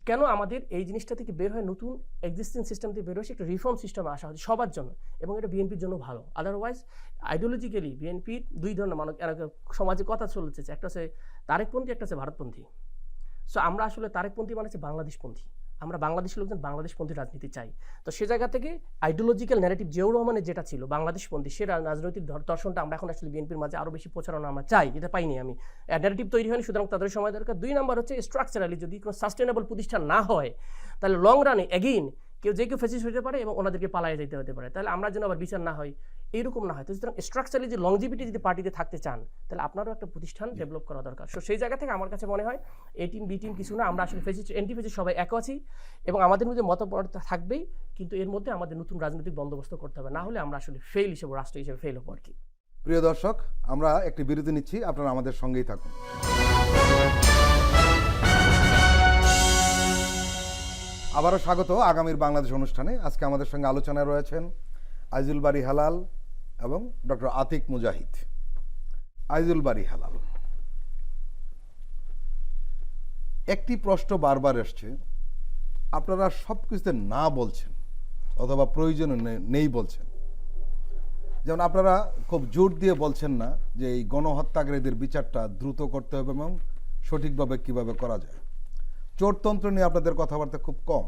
কেন আমাদের এই জিনিসটা থেকে বের হয়, নতুন এক্সিস্টিং সিস্টেম থেকে বের হয়েছে একটা রিফর্ম সিস্টেমে আসা হচ্ছে সবার জন্য, এবং এটা বিএনপির জন্য ভালো। আদারওয়াইজ আইডিওলজিক্যালি বিএনপির 2 ধরনের মানুষ সমাজে কথা চলেছে, একটা হচ্ছে তারেকপন্থী, একটা হচ্ছে ভারতপন্থী। সো আমরা আসলে তারেকপন্থী মানে হচ্ছে বাংলাদেশপন্থী। আমরা বাংলাদেশের লোকজন বাংলাদেশপন্থী রাজনীতি চাই। তো সে জায়গা থেকে আইডিওলজিক্যাল ন্যারেটিভ জিয়াউর রহমানের যেটা ছিল বাংলাদেশপন্থী, সে রাজনৈতিক দর্শনটা আমরা এখন আসলে বিএনপির মাঝে আরও বেশি প্রচারণা আমরা চাই, যেটা পাইনি আমি। ন্যারেটিভ তৈরি হয়নি, সুতরাং তাদের সময় দরকার। 2 নম্বর হচ্ছে স্ট্রাকচারালি যদি কোনো সাস্টেনেবল প্রতিষ্ঠান না হয় তাহলে লং রানে এগেইন কেউ ফেসিস্ট হতে পারে এবং ওনাদেরকে পালায় যেতে হতে পারে। তাহলে আমরা যেন আবার বিচার না হয়, এইরকম না হয়। তো সুতরাং স্ট্রাকচারালি যে লংজিভিটি যদি পার্টিতে থাকতে চান তাহলে আপনারও একটা প্রতিষ্ঠান ডেভেলপ করা দরকার। সো সেই জায়গা থেকে আমার কাছে মনে হয় এ টিম বি টিম কিছু না, আমরা আসলে ফেসিস্ট অ্যান্টি ফেসিস্ট সবাই এক আছি, এবং আমাদের মধ্যে মতপার্থক্য থাকবেই, কিন্তু এর মধ্যে আমাদের নতুন রাজনৈতিক বন্দোবস্ত করতে হবে, না হলে আমরা আসলে ফেল হিসেবে, রাষ্ট্র হিসেবে ফেল হবো আর কি। প্রিয় দর্শক, আমরা একটি বিরতি নিচ্ছি, আপনারা আমাদের সঙ্গেই থাকুন। আবারও স্বাগত আগামীর বাংলাদেশ অনুষ্ঠানে। আজকে আমাদের সঙ্গে আলোচনায় রয়েছেন আইজুল বারী হেলাল এবং ডক্টর আতিক মুজাহিদ। আইজুল বারী হেলাল, একটি প্রশ্ন বারবার এসছে, আপনারা সব কিছুতে না বলছেন অথবা প্রয়োজন নেই বলছেন। যেমন আপনারা খুব জোর দিয়ে বলছেন না যে এই গণহত্যাকারীদের বিচারটা দ্রুত করতে হবে এবং সঠিকভাবে কিভাবে করা যায়। চোরতন্ত্র নিয়ে আপনাদের কথাবার্তা খুব কম,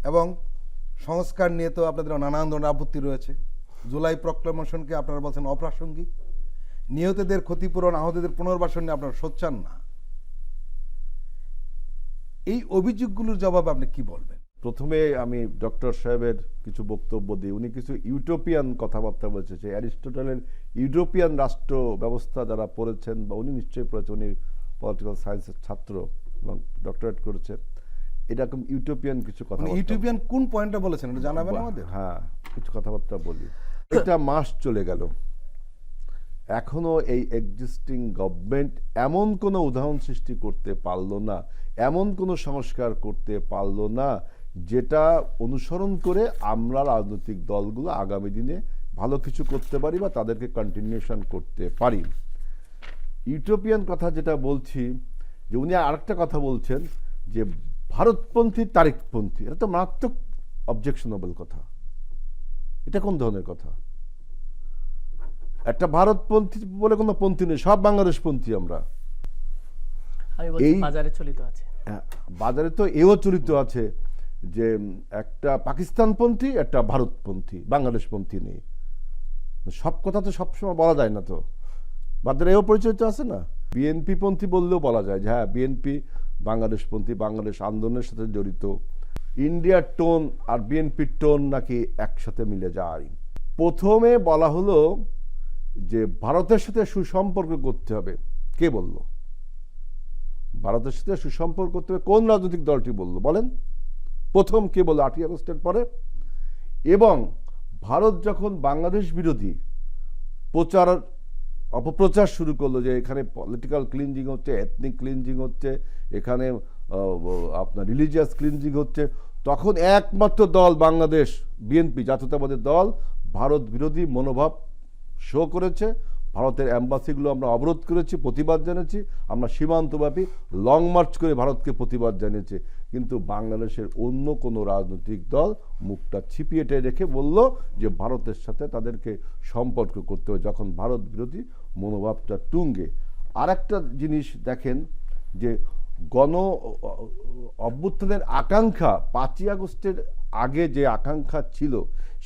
এবং সংস্কার নিয়ে তো আপনাদের নানান ধরনের আপত্তি রয়েছে। জুলাই প্রক্লেমেশনকে আপনারা বলছেন অপ্রাসঙ্গিক। নিহতদের ক্ষতিপূরণ, আহতদের পুনর্বাসন নিয়ে আপনারা সোচ্চান না। এই অভিযোগগুলোর জবাবে আপনি কি বলবেন? প্রথমে আমি ডক্টর সাহেবের কিছু বক্তব্য দিই। উনি কিছু ইউটোপিয়ান কথাবার্তা বলেছে, যে অ্যারিস্টটলের ইউরোপিয়ান রাষ্ট্র ব্যবস্থা যারা পড়েছেন, বা উনি নিশ্চয়ই পড়েছেন, উনি পলিটিক্যাল সায়েন্সের ছাত্র এবং ডক্টরেট করেছে, এরকম ইউটোপিয়ান কিছু কথা। ইউটোপিয়ান কোন পয়েন্টটা বলেছেন এটা জানাবেন আমাদের? হ্যাঁ, কিছু কথাবার্তা বলি। এটা মাস চলে গেল, এখনো এই এক্সিস্টিং গভর্নমেন্ট এমন কোনো উদাহরণ সৃষ্টি করতে পারলো না, এমন কোনো সংস্কার করতে পারলো না যেটা অনুসরণ করে আমরা রাজনৈতিক দলগুলো আগামী দিনে ভালো কিছু করতে পারি বা তাদেরকে কন্টিনিউশন করতে পারি। ইউটোপিয়ান কথা যেটা বলছি, যে উনি আরেকটা কথা বলছেন যে ভারতপন্থী তারিকপন্থী, এটা তো মারাত্মক অবজেকশনেবল কথা। এটা কোন ধরনের কথা? একটা ভারতপন্থী বলে কোনো পন্থী নেই, সব বাংলাদেশপন্থী আমরা। আমি বলছি বাজারে চলিত আছে। বাজারে তো এও চলিত আছে যে একটা পাকিস্তানপন্থী, একটা ভারতপন্থী, বাংলাদেশপন্থী নেই। সব কথা তো সবসময় বলা যায় না। তো বাজারে এও পরিচয় তো আছে না। বিএনপি পন্থী বললেও বলা যায় যে হ্যাঁ, বিএনপি বাংলাদেশপন্থী, বাংলাদেশ আন্দোলনের সাথে জড়িত। ইন্ডিয়ার টোন আর বিএনপির টোন নাকি একসাথে মিলে যায়। প্রথমে বলা হলো যে ভারতের সাথে সুসম্পর্ক করতে হবে। কে বলল ভারতের সাথে সুসম্পর্ক করতে হবে? কোন রাজনৈতিক দলটি বলল বলেন? প্রথম কে বলল 8ই আগস্টের পরে? এবং ভারত যখন বাংলাদেশ বিরোধী অপপ্রচার শুরু করলো, যে এখানে পলিটিক্যাল ক্লিনজিং হচ্ছে, এথনিক ক্লিনজিং হচ্ছে, এখানে আপনার রিলিজিয়াস ক্লিনজিং হচ্ছে, তখন একমাত্র দল বাংলাদেশ বিএনপি, জাতীয়তাবাদী দল, ভারত বিরোধী মনোভাব শো করেছে। ভারতের অ্যাম্বাসিগুলো আমরা অবরোধ করেছি, প্রতিবাদ জানিয়েছি। আমরা সীমান্তব্যাপী লং মার্চ করে ভারতকে প্রতিবাদ জানিয়েছি। কিন্তু বাংলাদেশের অন্য কোনো রাজনৈতিক দল মুখটা ছিপিয়ে রেখে বলল যে ভারতের সাথে তাদেরকে সম্পর্ক করতে হবে, যখন ভারত বিরোধী মনোভাবটা তুঙ্গে। আর একটা জিনিস দেখেন, যে গণ অভ্যুত্থানের আকাঙ্ক্ষা 5ই আগস্টের আগে যে আকাঙ্ক্ষা ছিল,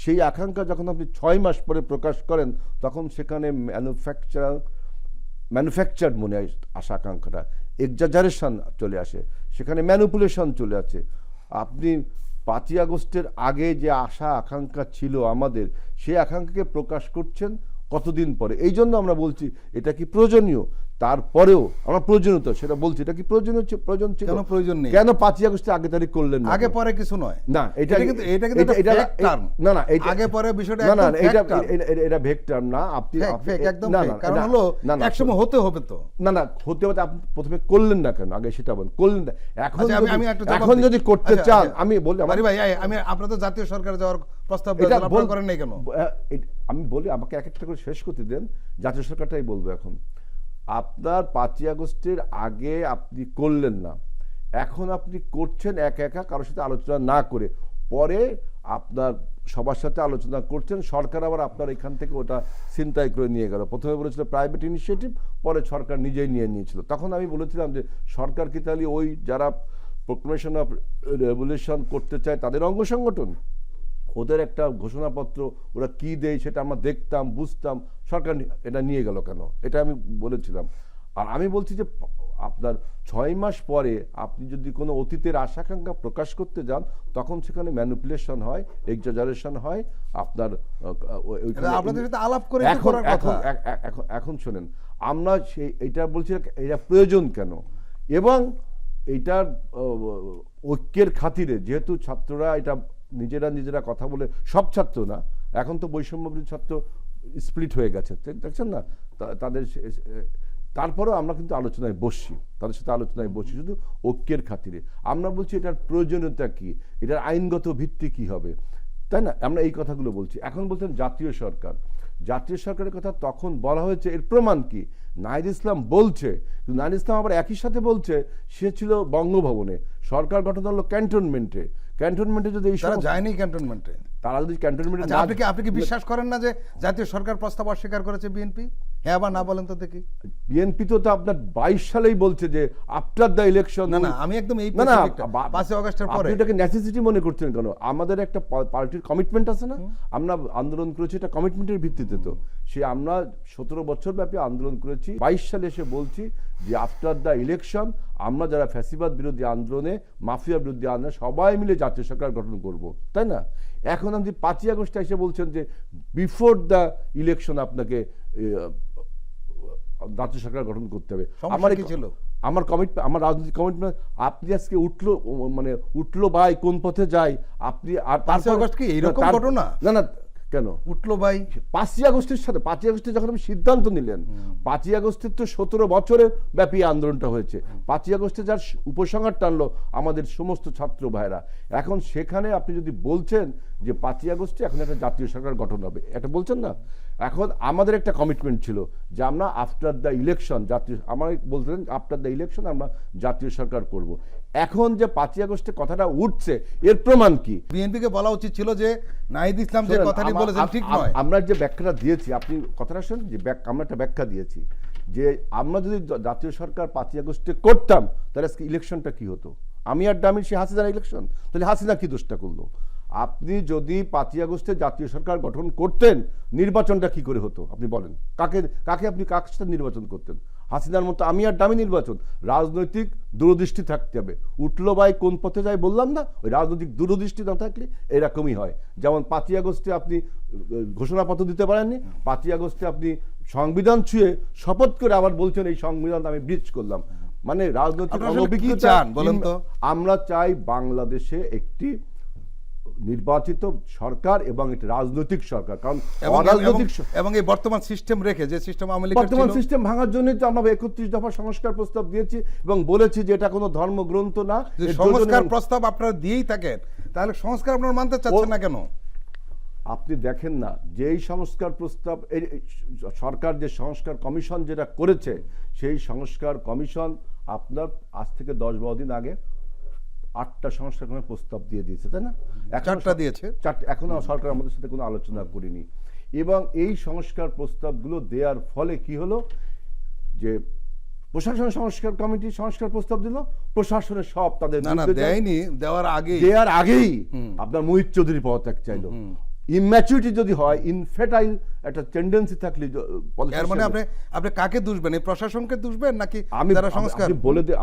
সেই আকাঙ্ক্ষা যখন আপনি 6 মাস পরে প্রকাশ করেন, তখন সেখানে ম্যানুফ্যাকচার্ড মনে আসা আকাঙ্ক্ষাটা, এক্সাজারেশন চলে আসে, সেখানে ম্যানিপুলেশন চলে আসে। আপনি 5ই আগস্টের আগে যে আশা আকাঙ্ক্ষা ছিল আমাদের, সেই আকাঙ্ক্ষাকে প্রকাশ করছেন কতদিন পরে। এই জন্য আমরা বলছি এটা কি প্রয়োজনীয়? তারপরেও আমরা প্রয়োজনীয়তা সেটা বলছি, এটা কি প্রয়োজন ছিল? কেন প্রয়োজন নেই? কেন 5ই আগস্টে আগে তারিখ করলেন না? আগে পরে কিছু নয় না, এটা কিন্তু এটা আগে পরে বিষয়টা না, এটা ভেগ টার্ম না। আপনি একদম কারণ হলো একসময় হতে হবে তো। না, হতে হবে। আপনি প্রথমে করলেন না কেন? আগে সেটা বলেন, করলেন না। এখন যদি করতে চান, আমি বলি ভাই, আমি আপনারা তো জাতীয় সরকার যাওয়ার প্রস্তাব করেন নাই কেন? আমি বলি, আমাকে এক একটা করে শেষ করতে দেন। জাতীয় সরকারটাই বলবো। এখন আপনার 5ই আগস্টের আগে আপনি করলেন না, এখন আপনি করছেন একা কারোর সাথে আলোচনা না করে। পরে আপনার সবার সাথে আলোচনা করছেন, সরকার আবার আপনার এখান থেকে ওটা ছিনতাই করে নিয়ে গেল। প্রথমে বলেছিল প্রাইভেট ইনিশিয়েটিভ, পরে সরকার নিজেই নিয়েছিল। তখন আমি বলেছিলাম যে সরকার কি তাহলে ওই যারা প্রোক্লেমেশন অফ রেভলিউশন করতে চায় তাদের অঙ্গ সংগঠন? ওদের একটা ঘোষণাপত্র ওরা কি দেয় সেটা আমরা দেখতাম, বুঝতাম। সরকার এটা নিয়ে গেল কেন? এটা আমি বলেছিলাম। আর আমি বলছি যে আপনার 6 মাস পরে আপনি যদি কোনো অতীতের আশাকাঙ্ক্ষা প্রকাশ করতে যান, তখন সেখানে ম্যানিপুলেশন হয়, এক্সাজারেশন হয়। আপনার আপনাদের সাথে আলাপ করে এখন শোনেন, আমরা এটা বলছি এটা প্রয়োজন কেন, এবং এইটার ঐক্যের খাতিরে, যেহেতু ছাত্ররা এটা নিজেরা কথা বলে, সব ছাত্র না, এখন তো বৈষম্য বিরোধী ছাত্র স্প্লিট হয়ে গেছে, দেখছেন না? তাদের তারপরেও আমরা কিন্তু আলোচনায় বসছি, তাদের সাথে আলোচনায় বসছি শুধু ঐক্যের খাতিরে। আমরা বলছি এটার প্রয়োজনীয়তা কি, এটার আইনগত ভিত্তি কি হবে, তাই না? আমরা এই কথাগুলো বলছি। এখন বলছেন জাতীয় সরকার, জাতীয় সরকারের কথা তখন বলা হয়েছে, এর প্রমাণ কি? নাহিদ ইসলাম বলছে, কিন্তু নাহিদ ইসলাম আবার একই সাথে বলছে সে ছিল বঙ্গভবনে, সরকার গঠন হলো ক্যান্টনমেন্টে। ক্যান্টনমেন্টে যদি এই তারা সমস্ত- যায়নি ক্যান্টনমেন্টে। তারা যদি ক্যান্টনমেন্টে আচ্ছা, আপনি কি বিশ্বাস করেন না যে জাতীয় সরকার প্রস্তাব অস্বীকার করেছে বিএনপি? হ্যাঁ বা না বলেন তো দেখি। বিএনপি তো আপনার 22 সালেই বলছে যে আফটার দ্য ইলেকশন। না না, আমি একদম এই না না, 5 আগস্টের পরে। আপনি এটাকে নেসেসিটি মনে করছেন কেন? আমাদের একটা পার্টির কমিটমেন্ট আছে না, আমরা আন্দোলন করেছি এটা কমিটমেন্টের ভিত্তিতে। তো সে আমরা 17 বছর ব্যাপী আন্দোলন করেছি, 22 সালে এসে বলছি যে আফটার দ্য ইলেকশন আমরা যারা ফ্যাসিবাদ বিরোধী আন্দোলনে, মাফিয়া বিরোধী আন্দোলনে সবাই মিলে জাতীয় সরকার গঠন করব, তাই না? এখন আপনি 5ই আগস্টে এসে বলছেন যে বিফোর দ্য ইলেকশন আপনাকে জাতীয় সরকার গঠন করতে হবে। সমস্যা কি ছিল? আমার কমিটমেন্ট, আমার রাজনৈতিক কমিটমেন্ট। আপনি আজকে উঠলো ভাই কোন পথে যায় আপনি, আর 5 আগস্ট কি এইরকম ঘটনা? না না, কেন উঠলো ভাই? 5ই আগস্টের সাথে 5ই আগস্টে যখন আপনি সিদ্ধান্ত নিলেন, 5ই আগস্টের তো 17 বছরের ব্যাপী আন্দোলনটা হয়েছে। 5ই আগস্টে যার উপসংহার টানলো আমাদের সমস্ত ছাত্র ভাইরা, এখন সেখানে আপনি যদি বলছেন যে 5ই আগস্টে এখন একটা জাতীয় সরকার গঠন হবে, এটা বলছেন না। এখন আমাদের একটা কমিটমেন্ট ছিল যে আমরা আফটার দ্য ইলেকশন জাতীয়, আমার বলতেন আফটার দ্য ইলেকশন আমরা জাতীয় সরকার করব। এখন যে 5ই আগস্টে কথাটা উঠছে এর প্রমাণ কি? বিএনপিকে বলা উচিত ছিল যে নাহিদ ইসলাম যে কথাটি বলেছেন ঠিক নয়। আমরা যে ব্যাখ্যাটা দিয়েছি, আপনি কথাটা শুনুন, যে আমরা একটা ব্যাখ্যা দিয়েছি যে আমরা যদি জাতীয় সরকার 5ই আগস্টে করতাম তাহলে আজকে ইলেকশনটা কি হতো? আমি আর ডামির সে হাসিনার ইলেকশন, তাহলে হাসিনা কি দোষটা করলো? আপনি যদি 5ই আগস্টে জাতীয় সরকার গঠন করতেন নির্বাচনটা কি করে হতো আপনি বলেন? কাকে আপনি কার সাথে নির্বাচন করতেন? হাসিনার মতো আমি আর ডামি নির্বাচন? রাজনৈতিক দূরদৃষ্টি থাকতে হবে। উঠলো ভাই কোন পথে যায় বললাম না, ওই রাজনৈতিক দূরদৃষ্টি না থাকলে এরকমই হয়। যেমন 5ই আগস্টে আপনি ঘোষণাপত্র দিতে পারেননি, 5ই আগস্টে আপনি সংবিধান ছুঁয়ে শপথ করে আবার বলছেন এই সংবিধান আমি ব্রিচ করলাম। মানে রাজনৈতিক আপনারা আসলে কি অনভিজ্ঞতা। চান বলেন তো? আমরা চাই বাংলাদেশে একটি নির্বাচিত সরকার এবং একটি রাজনৈতিক সরকার, কারণ অরাজনৈতিক এবং এই বর্তমান সিস্টেম রেখে, যে সিস্টেম আওয়ামী লীগের বর্তমান ছিল, সিস্টেম ভাঙার জন্যই তো আমরা 31 দফা সংস্কার প্রস্তাব দিয়েছি এবং বলেছি যে এটা কোনো ধর্মগ্রন্থ না। যে এর সংস্কার যোজনা- প্রস্তাব আপনারা দিয়েই থাকেন, তাহলে সংস্কার আপনারা মানতে চাচ্ছেন না কেন? আপনি দেখেন না যে এই সংস্কার প্রস্তাব, এই সরকার যে সংস্কার কমিশন যেটা করেছে, সেই সংস্কার কমিশন আপনার আজ থেকে 10-12 দিন আগে 8টা সংস্কার কমিশন প্রস্তাব দিয়ে দিয়েছে, তাই না? 4টা দিয়েছে। এখনো সরকার আমাদের সাথে কোনো আলোচনা করেনি। এবং এই সংস্কার প্রস্তাবগুলো দেওয়ার ফলে কি হলো, যে প্রশাসন সংস্কার কমিটি সংস্কার প্রস্তাব দিল, প্রশাসনের সব তাদের না না, বিরুদ্ধে যায়। দেয়নি, দেওয়ার আগেই দেওয়ার আগেই আপনার মোহিত চৌধুরী পদত্যাগ চাইলো। ইম্যাচুরিটি যদি হয়, ইনফেটাইল একটা টেন্ডেন্সি থাকলে এর মানে আপনি কাকে দুষবেন? এই প্রশাসনকে দুষবেন নাকি আমি যারা সংস্কার?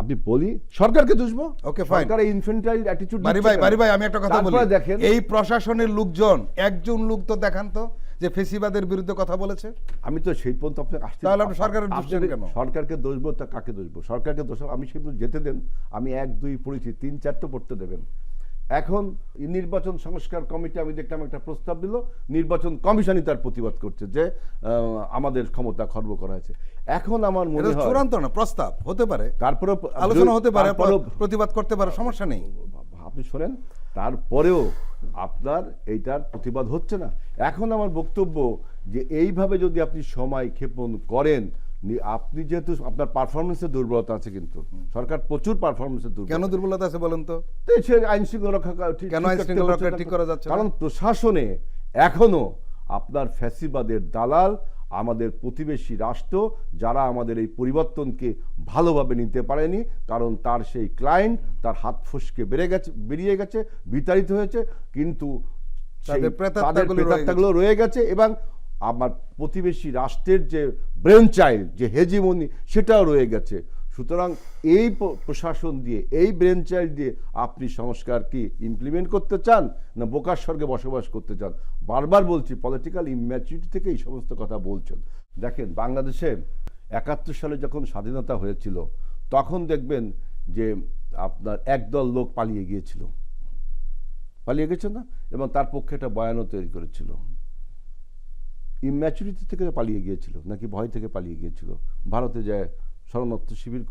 আপনি বলি সরকারকে দুষবো। Okay, fine. সরকার ইনফেন্টাইল অ্যাটিটিউড। বাড়ি ভাই আমি একটা কথা বলি, দেখেন এই প্রশাসনের লোকজন একজন লোক তো দেখান তো যে ফেসিবাদের বিরুদ্ধে কথা বলেছে। আমি তো সেই পর্যন্ত আপনাকে আসতে, তাহলে আপনি সরকারের দোষ দেন কেন? সরকারকে দোষবো তা কাকে দোষবো? সরকারকে দোষ, আমি সেই পর্যন্ত যেতে দেন। আমি 1-2 পড়েছি, 3-4 তো পড়তে দেবেন। এখন নির্বাচন সংস্কার কমিটি আমি দেখলাম একটা প্রস্তাব দিল, নির্বাচন কমিশনই তার প্রতিবাদ করছে যে আমাদের ক্ষমতা খর্ব করা হয়েছে। এখন আমার মনে এটা হয় চূড়ান্ত না, প্রস্তাব হতে পারে, তারপরে আলোচনা হতে পারে, তারপরেও প্রতিবাদ করতে পারে, সমস্যা নেই। আপনি শোনেন, তারপরেও আপনার এইটার প্রতিবাদ হচ্ছে না। এখন আমার বক্তব্য যে এইভাবে যদি আপনি সময় ক্ষেপণ করেন, আপনি যেহেতু আপনার পারফরমেন্সের দুর্বলতা আছে, কিন্তু সরকার প্রচুর পারফরমেন্সের দুর্বলতা। কেন দুর্বলতা আছে বলেন তো? তো সে আইন শৃঙ্খলা রক্ষা কেন আইন শৃঙ্খলা রক্ষা ঠিক করা যাচ্ছে না? কারণ প্রশাসনে এখনো আপনার ফ্যাসিবাদের দালাল, আমাদের প্রতিবেশী রাষ্ট্র, যারা আমাদের এই পরিবর্তনকে ভালোভাবে নিতে পারেনি, কারণ তার সেই ক্লায়েন্ট তার হাত ফসকে বেরিয়ে গেছে, বিতাড়িত হয়েছে, কিন্তু তাদের প্রেতাত্মাগুলো রয়ে গেছে। এবং আমার প্রতিবেশী রাষ্ট্রের যে ব্রেন চাইল্ড, যে হেজিমনি, সেটাও রয়ে গেছে। সুতরাং এই প্রশাসন দিয়ে, এই ব্রেন চাইল্ড দিয়ে আপনি সংস্কার কি ইমপ্লিমেন্ট করতে চান, না বোকার স্বর্গে বসবাস করতে চান? বারবার বলছি, পলিটিক্যাল ইম্যাচুরিটি থেকে এই সমস্ত কথা বলছেন। দেখেন, বাংলাদেশে 71 সালে যখন স্বাধীনতা হয়েছিল, তখন দেখবেন যে আপনার একদল লোক পালিয়ে গেছে না, এবং তার পক্ষে একটা বয়ানও তৈরি করেছিল। ইম্যাচুরিটি থেকে পালিয়ে গিয়েছিল নাকি ভয় থেকে পালিয়ে গিয়েছিল, ভারতে যায় শরণার্থী শিবির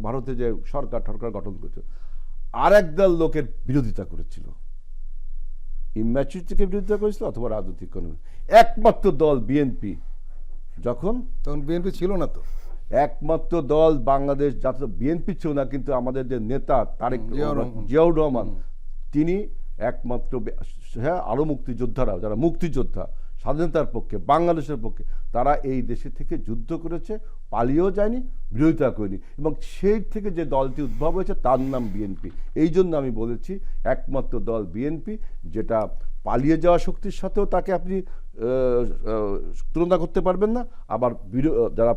ভারতে যায় সরকার গঠন করেছিল, আর একদল লোকের বিরোধিতা করেছিল, ইম্যাচুরিটিকে বিরোধিতা করেছিল অথবা রাজনৈতিক কারণে। একমাত্র দল বিএনপি, যখন তখন বিএনপি ছিল না তো, একমাত্র দল বাংলাদেশ জাতীয় বিএনপি ছিল না, কিন্তু আমাদের যে নেতা তারেক জিয়াউর রহমান তিনি একমাত্র, হ্যাঁ আরো মুক্তিযোদ্ধারা যারা মুক্তিযোদ্ধা স্বাধীনতার পক্ষে বাংলাদেশের পক্ষে তারা এই দেশে থেকে যুদ্ধ করেছে, পালিয়েও যায়নি, বিরোধিতা করেনি, এবং সেই থেকে যে দলটি উদ্ভব হয়েছে তার নাম বিএনপি। এই জন্য আমি বলেছি একমাত্র দল বিএনপি, যেটা পালিয়ে যাওয়া শক্তির সাথেও তাকে আপনি তুলনা করতে পারবেন না, আবার যারা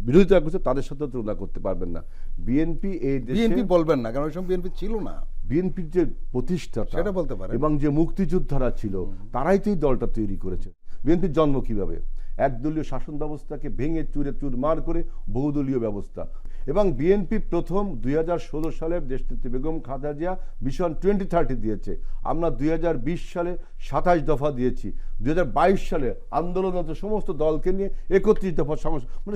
বিরোধিতা করছে তাদের সাথেও তুলনা করতে পারবেন না। বিএনপি এই দেশে, বিএনপি বলবেন না কারণ ওই সময় বিএনপি ছিল না, বিএনপির যে প্রতিষ্ঠাতা সেটা বলতে পারেন, এবং যে মুক্তিযোদ্ধারা ছিল তারাই তো এই দলটা তৈরি করেছে। বিএনপির জন্ম কিভাবে? একদলীয় শাসন ব্যবস্থাকে ভেঙে চুরমার করে বহুদলীয় ব্যবস্থা, এবং বিএনপি প্রথম 2016 সালে দেশনেত্রী বেগম খালেদা জিয়া ভিশন 2030 দিয়েছে, আমরা 2020 সালে 27 দফা দিয়েছি, 2022 সালে আন্দোলনরত সমস্ত দলকে নিয়ে 31 দফা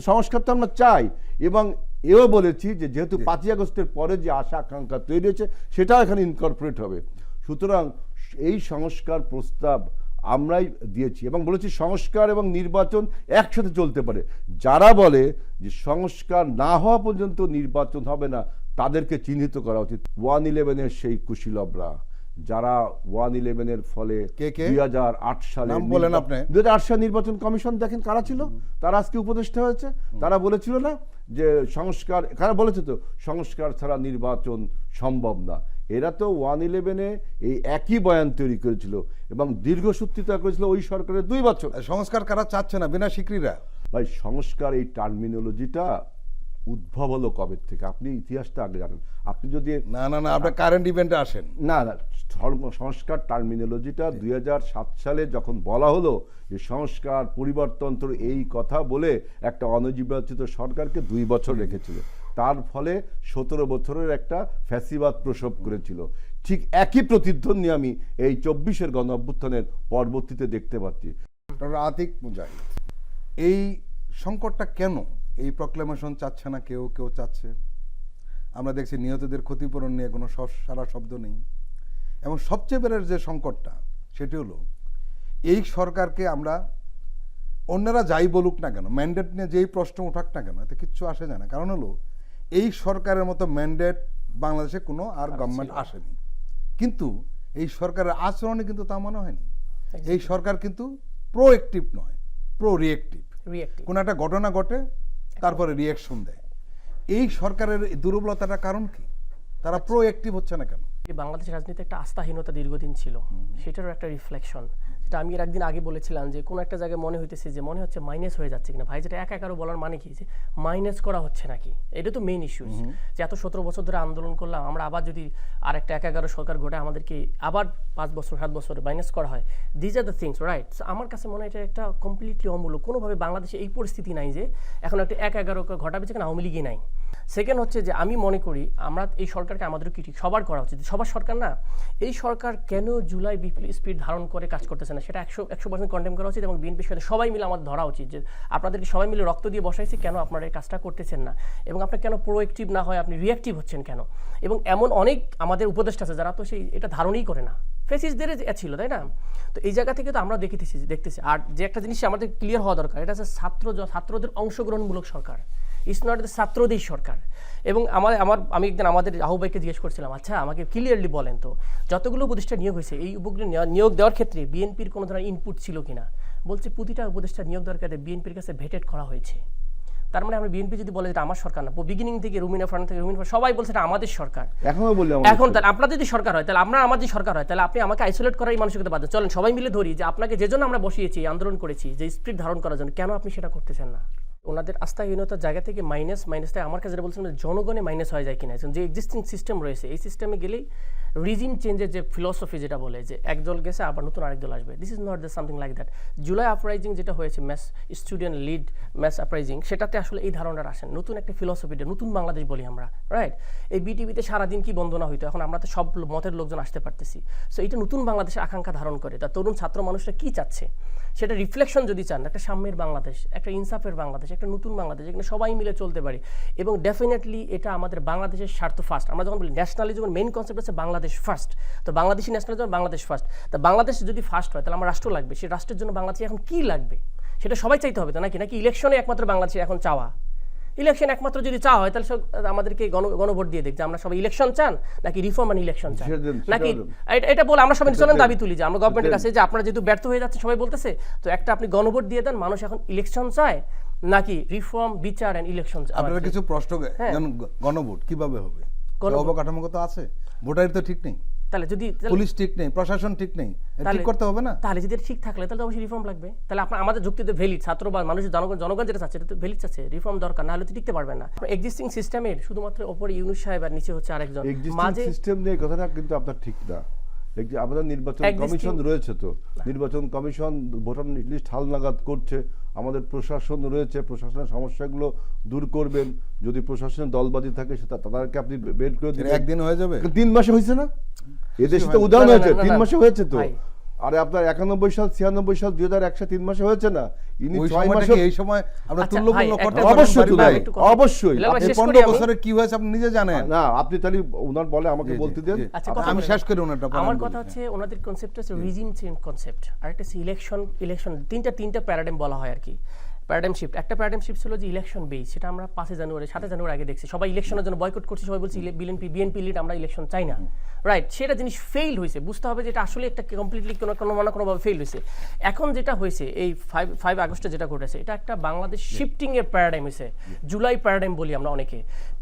সংস্কার তো আমরা চাই, এবং এও বলেছি যে যেহেতু 5ই আগস্টের পরে যে আশা আকাঙ্ক্ষা তৈরি হয়েছে সেটাও এখানে ইনকর্পোরেট হবে। সুতরাং এই সংস্কার প্রস্তাব আমরাই দিয়েছি এবং বলেছি সংস্কার এবং নির্বাচন একসাথে চলতে পারে। যারা বলে যে সংস্কার না হওয়া পর্যন্ত নির্বাচন হবে না তাদেরকে চিহ্নিত করা উচিত। 111-এর সেই কুশীলবরা যারা 111-এর ফলে 2008 সালে 2008 সালে নির্বাচন কমিশন দেখেন কারা ছিল, তারা আজকে উপদেষ্টা হয়েছে, তারা বলেছিল না যে সংস্কার, কারা বলেছে তো সংস্কার ছাড়া নির্বাচন সম্ভব না। এরা তো 111-এ এই একই বয়ান তৈরি করেছিল এবং দীর্ঘসূত্রিতা করেছিল ওই সরকারের 2 বছর। সংস্কার কারা চাচ্ছে না? বিনা স্বীকৃতিরা। ভাই সংস্কার এই টার্মিনোলজিটা উদ্ভব হলো কবে থেকে? আপনি ইতিহাসটা আগে জানেন। আপনি যদি না আপনি কারেন্ট ইভেন্টে আসেন। না সংস্কার টার্মিনোলজিটা 2007 সালে যখন বলা হলো যে সংস্কার পরিবর্তন এই কথা বলে একটা অনির্বাচিত সরকারকে 2 বছর রেখেছিল, তার ফলে 17 বছরের একটা ফ্যাসিবাদ প্রসব করেছিল। ঠিক একই প্রতিধ্বনি আমি এই 24-এর গণ অভ্যুত্থানের পরবর্তীতে দেখতে পাচ্ছি। ডক্টর আতিক মুজাহিদ, এই সংকটটা কেন? এই প্রক্লেমেশন চাচ্ছে না কেউ, কেউ চাচ্ছে। আমরা দেখছি নিহতদের ক্ষতিপূরণ নিয়ে কোনো সারা শব্দ নেই, এবং সবচেয়ে বড় যে সংকটটা সেটি হলো এই সরকারকে আমরা, অন্যরা যাই বলুক না কেন, ম্যান্ডেট নিয়ে যেই প্রশ্ন উঠাক না কেন, এতে কিচ্ছু আসে যায় না। কারণ হলো এই সরকারের মতো ম্যান্ডেট বাংলাদেশে কোনো আর গভর্নমেন্ট আসেনি, কিন্তু এই সরকারের আচরণে কিন্তু তা মনে হয়নি। এই সরকার কিন্তু প্রোঅ্যাক্টিভ নয়, রিয়েক্টিভ। কোনো একটা ঘটনা ঘটে তারপরে রিয়াকশন দেয়। এই সরকারের দুর্বলতাটার কারণ কি? তারা প্রোঅ্যাক্টিভ হচ্ছে না কেন? বাংলাদেশের রাজনীতি একটা আস্থাহীনতা দীর্ঘদিন ছিল, সেটারও একটা রিফ্লেকশন। যেটা আমি এর একদিন আগে বলেছিলাম যে কোনো একটা জায়গায় মনে হইতেছে যে মনে হচ্ছে মাইনাস হয়ে যাচ্ছে কিনা। ভাই যেটা 1-11 বলার মানে কি, যে মাইনাস করা হচ্ছে নাকি, এটা তো মেইন ইস্যুস। যে এত 17 বছর ধরে আন্দোলন করলাম, আমরা আবার যদি আর একটা 1-11 সরকার ঘটে আমাদেরকে আবার 5 বছর 7 বছর মাইনাস করা হয়, these are the things, right? আমার কাছে মনে হয় এটা একটা কমপ্লিটলি অমূলক। কোনোভাবে বাংলাদেশে এই পরিস্থিতি নাই যে এখন একটা 1-11 ঘটাবে, যেখানে আওয়ামী লীগই নাই। সেকেন্ড হচ্ছে যে আমি মনে করি আমরা এই সরকারকে আমাদেরও ক্রিটিক সবার করা উচিত। সবার সরকার না, এই সরকার কেন জুলাই বিপ্লবী স্পিড ধারণ করে কাজ করতেছে না সেটা 100% কন্ডেম করা উচিত, এবং বিএনপির সাথে সবাই মিলে আমাদের ধরা উচিত যে আপনাদেরকে সবাই মিলে রক্ত দিয়ে বসাইছি, কেন আপনারা এই কাজটা করতেছেন না, এবং আপনার কেন প্রোঅ্যাক্টিভ না হয় আপনি রিঅ্যাক্টিভ হচ্ছেন কেন। এবং এমন অনেক আমাদের উপদেষ্টা আছে যারা তো সেই এটা ধারণই করে না, ফেসিসদের ছিল, তাই না? তো এই জায়গা থেকে তো আমরা দেখতেছি। আর যে একটা জিনিস আমাদের ক্লিয়ার হওয়া দরকার, এটা হচ্ছে ছাত্রদের অংশগ্রহণমূলক সরকার, ইটস নট দ্য ছাত্রদের সরকার। এবং আমি একদিন আমাদের আহ্বায়ককে জিজ্ঞেস করছিলাম, আচ্ছা আমাকে ক্লিয়ারলি বলেন তো, যতগুলো উপদেষ্টা নিয়োগ হয়েছে এই নিয়োগ দেওয়ার ক্ষেত্রে বিএনপির কোনো ধরনের ইনপুট ছিল কিনা? বলছে প্রতিটা উপদেষ্টা নিয়োগ দেওয়ার ক্ষেত্রে বিএনপির কাছে ভেটেড করা হয়েছে। তার মানে আমরা বিএনপি যদি বলে এটা আমার সরকার না, বিগিনিং থেকে রুমিনা ফারান থেকে সবাই বলছে এটা আমাদের সরকার। এখন তাহলে আপনার যদি সরকার হয়, তাহলে আমার যদি সরকার হয়, তাহলে আপনি আমাকে আইসোলেট করার মানসিকতা বাদ দেন। চলেন সবাই মিলে ধরি যে আপনাকে যে জন্য আমরা বসিয়েছি, আন্দোলন করেছি, যে স্পিরিট ধারণ করার জন্য, কেন আপনি সেটা করতেছেন না? ওনাদের আস্থাহীনতার জায়গা থেকে মাইনাস আমার কাছে যেটা বলছিলাম, জনগণে মাইনাস হয়ে যায় কিনা, যে এক্সিস্টিং সিস্টেম রয়েছে এই সিস্টেমে গেলেই রিজিম চেঞ্জের যে ফিলসফি যেটা বলে যে একদল গেছে আবার নতুন আরেক দল আসবে, this is not the something like that. July uprising যেটা হয়েছে mass student led mass uprising, সেটাতে আসলে এই ধারণাটা আসেন নতুন একটা ফিলসফিটা, নতুন বাংলাদেশ বলি আমরা, রাইট? এই বিটিভিতে সারাদিন কি বন্দনা হইতো, এখন আমরা তো সব মতের লোকজন আসতে পারতেছি। সো এটা নতুন বাংলাদেশের আকাঙ্ক্ষা ধারণ করে, তা তরুণ ছাত্র মানুষরা কি চাচ্ছে সেটা রিফ্লেকশন যদি চান, একটা সাম্যের বাংলাদেশ, একটা ইনসাফের বাংলাদেশ, একটা নতুন বাংলাদেশ যেখানে সবাই মিলে চলতে পারে, এবং ডেফিনেটলি এটা আমাদের বাংলাদেশের স্বার্থ ফার্স্ট। আমরা যখন বলি ন্যাশনালিজম, মেইন কনসেপ্ট হচ্ছে বাংলাদেশ ফার্স্ট, তো বাংলাদেশি ন্যাশনালিজম বাংলাদেশ ফার্স্ট। তা বাংলাদেশ যদি ফার্স্ট হয় তাহলে আমার রাষ্ট্র লাগবে, সেই রাষ্ট্রের জন্য বাংলাদেশে এখন কি লাগবে সেটা সবাই চাইতে হবে, তো নাকি নাকি ইলেকশনে একমাত্র বাংলাদেশে এখন চাওয়া? ইলেকশন একমাত্র যদি চাওয়া হয় তাহলে সব আমাদেরকে গণভোট দিয়ে দেখ যে আমরা সবাই ইলেকশন চান নাকি রিফর্ম আর ইলেকশন চান, নাকি এটা বলে আমরা সবাই চলেন দাবি তুলি যে আমরা গভর্নমেন্টের কাছে যে আপনারা যেহেতু ব্যর্থ হয়ে যাচ্ছে সবাই বলতেছে, তো একটা আপনি গণভোট দিয়ে দেন, মানুষ এখন ইলেকশন চায় নাকি রিফর্ম, বিচার এন্ড ইলেকশন। আপনারা কিছু প্রশ্ন, গণভোট কিভাবে হবে? অবকাঠামোগত আছে, ভোটার তো ঠিক নেই, তাহলে যদি পুলিশ ঠিক নেই, প্রশাসন ঠিক নেই, ঠিক করতে হবে না? তাহলে যদি ঠিক থাকলে তাহলে অবশ্যই রিফর্ম লাগবে। তাহলে আপনার আমাদের যুক্তি তো ভ্যালিড, ছাত্র বা মানুষের জনগণ যেটা চাচ্ছে এটা তো ভ্যালিড চাচ্ছে, রিফর্ম দরকার, না হলে তো টিকতে পারবে না। এক্সিস্টিং সিস্টেমের শুধুমাত্র উপরে ইউনূস সাহেব আর নিচে হচ্ছে আরেকজন, মাঝে সিস্টেম নেই কথাটা কিন্তু আপনার ঠিক না। আমাদের নির্বাচন কমিশন রয়েছে, তো নির্বাচন কমিশন ভোটার লিস্ট হালনাগাদ করছে, আমাদের প্রশাসন রয়েছে, প্রশাসনের সমস্যাগুলো দূর করবেন। যদি প্রশাসনের দলবাজি থাকে সেটা তাদেরকে আপনি বের করে দিবেন, একদিন হয়ে যাবে। 3 মাসে হয়েছে না, এদেশে তো উদাহরণ হয়েছে, 3 মাসে হয়েছে তো। আরে আপনার 91 সাল, 96 সাল, 2001 সাল 3 মাসে হয়েছে না, ইনি 6 মাসে। এই সময় আমরা তুল্যমূল্য করতে অবশ্যই তো ভাই, অবশ্যই। 15 বছরে কি হয়েছে আপনি নিজে জানেন না, আপনি তাহলে ওনার বলে আমাকে বলতে দেন, আমি শেষ করি ওনারটা। আমার কথা হচ্ছে ওনাদের কনসেপ্ট হচ্ছে রিজিম চেঞ্জ কনসেপ্ট, আর একটা ইলেকশন তিনটা প্যারাডাইম বলা হয় আর কি, প্যারাডাইম শিফট। একটা প্যারাডাইম শিফট ছিল যে ইলেকশন বেস, সেটা আমরা 5 জানুয়ারি 7 জানুয়ারি আগে দেখছি, সবাই ইলেকশনের জন্য বয়কট করছে, সবাই বলছে বিএনপি লিড আমরা ইলেকশন চাই না, রাইট? সেটা জিনিস ফেইল হয়েছে, বুঝতে হবে যে এটা আসলে একটা কমপ্লিটলি কোনোভাবে ফেইল হয়েছে। এখন যেটা হয়েছে এই 5 আগস্টে যেটা ঘটেছে, এটা একটা বাংলাদেশ শিফটিং এর প্যারাডাইম হয়েছে, জুলাই প্যারাডাইম বলি আমরা অনেকে।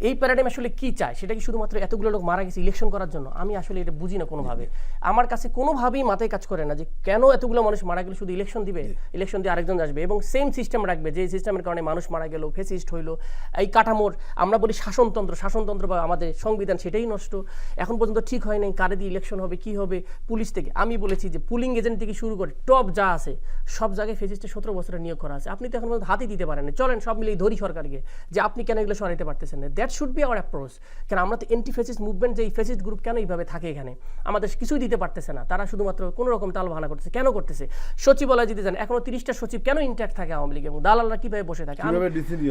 এই প্যারাডাইম আসলে কি চায়, সেটা কি শুধুমাত্র এতগুলো লোক মারা গেছে ইলেকশন করার জন্য? আমি আসলে এটা বুঝি না কোনোভাবে, আমার কাছে কোনোভাবেই মাথায় কাজ করে না যে কেন এতগুলো মানুষ মারা গেলে শুধু ইলেকশন দিবে, ইলেকশন দিয়ে আরেকজন আসবে এবং সেম সিস্টেম রাখবে, যে সিস্টেমের কারণে মানুষ মারা গেল, ফেসিস্ট হইলো। এই কাঠামোর আমরা বলি শাসনতন্ত্র বা আমাদের সংবিধান, সেটাই নষ্ট, এখন পর্যন্ত ঠিক হয় নাই কারে দিয়ে ইলেকশন হবে, কি হবে, পুলিশ থেকে আমি বলেছি যে পুলিং এজেন্ট থেকে শুরু করে টপ যা আছে সব জায়গায় ফেসিস্টে 17 বছরের নিয়োগ করা আছে, আপনি তো এখন পর্যন্ত হাতই দিতে পারেন না। চলেন সব মিলিয়ে ধরি সরকারকে যে আপনি কেন এগুলো সরাইতে পারতেছেন না, that should be hour approach. কেন আমরা তো এন্টি ফেসিস্ট মুভমেন্ট, যে এই ফেসিস্ট গ্রুপ কেন এইভাবে থাকে এখানে, আমাদের কিছুই দিতে পারতেছে না, তারা শুধুমাত্র কোনো রকম তাল বাহানা করতেছে। কেন করতেছে? সচিবালয় যদি যান এখনো 30টা সচিব কেন ইনট্যাক্ট থাকে আওয়ামী লীগ, এবং দালালরা কিভাবে বসে থাকে,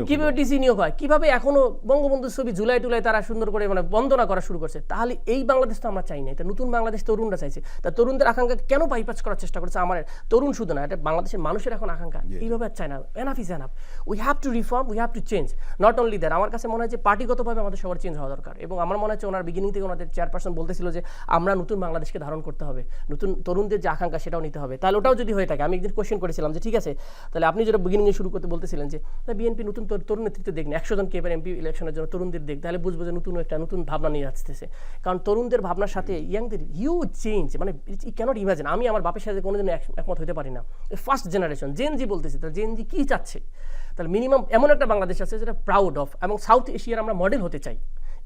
কিভাবে ডিসি নিয়োগ হয়, কিভাবে এখনো বঙ্গবন্ধুর ছবি জুলাই টুলাই তারা সুন্দর করে মানে বন্দনা করা শুরু করছে। তাহলে এই বাংলাদেশ তো আমরা চাই না, এটা নতুন বাংলাদেশ তরুণরা চাইছে। তা তরুণদের আকাঙ্ক্ষা কেন বাইপাস করার চেষ্টা করছে? আমার তরুণ শুধু না, এটা বাংলাদেশের মানুষের এখন আকাঙ্ক্ষা, এইভাবে চাই না। Enough is enough, we have to reform, we have to change. Not only that, আমার কাছে মনে হয় যে পার্টিগতভাবে আমাদের সবার চেঞ্জ হওয়া দরকার, এবং আমার মনে হচ্ছে ওনার বিগিনিং থেকে ওনাদের চেয়ারপারসন বলতেছিল যে আমরা নতুন বাংলাদেশকে ধারণ করতে হবে, নতুন তরুণদের যে আকাঙ্ক্ষা সেটাও নিতে হবে। তাহলে ওটাও যদি হয়ে থাকে, আমি একদিন কোয়েশ্চেন করেছিলাম যে ঠিক আছে তাহলে আপনি যেটা বিগিনিংয়ে শুরু করতে বলতেছিলেন যে বিএনপি নতুন তরুণ নেতৃত্ব দেখ না, 100 জনকে এবার এমপি ইলেকশনের জন্য তরুণদের দেখ, তাহলে বুঝবো যে নতুন ভাবনা নিয়ে আসতেছে। কারণ তরুণদের ভাবনার সাথে ইয়াংদের হিউজ চেঞ্জ, মানে ই ক্যানট ইমাজিন। আমি আমার বাপের সাথে কোনোদিন একমত হতে পারি না। ফার্স্ট জেনারেশন জেনজি বলতেছি, তাহলে জেনজি কি চাচ্ছে? তাহলে মিনিমাম এমন একটা বাংলাদেশ আছে যেটা প্রাউড অফ, এবং সাউথ এশিয়ার আমরা মডেল হতে চাই।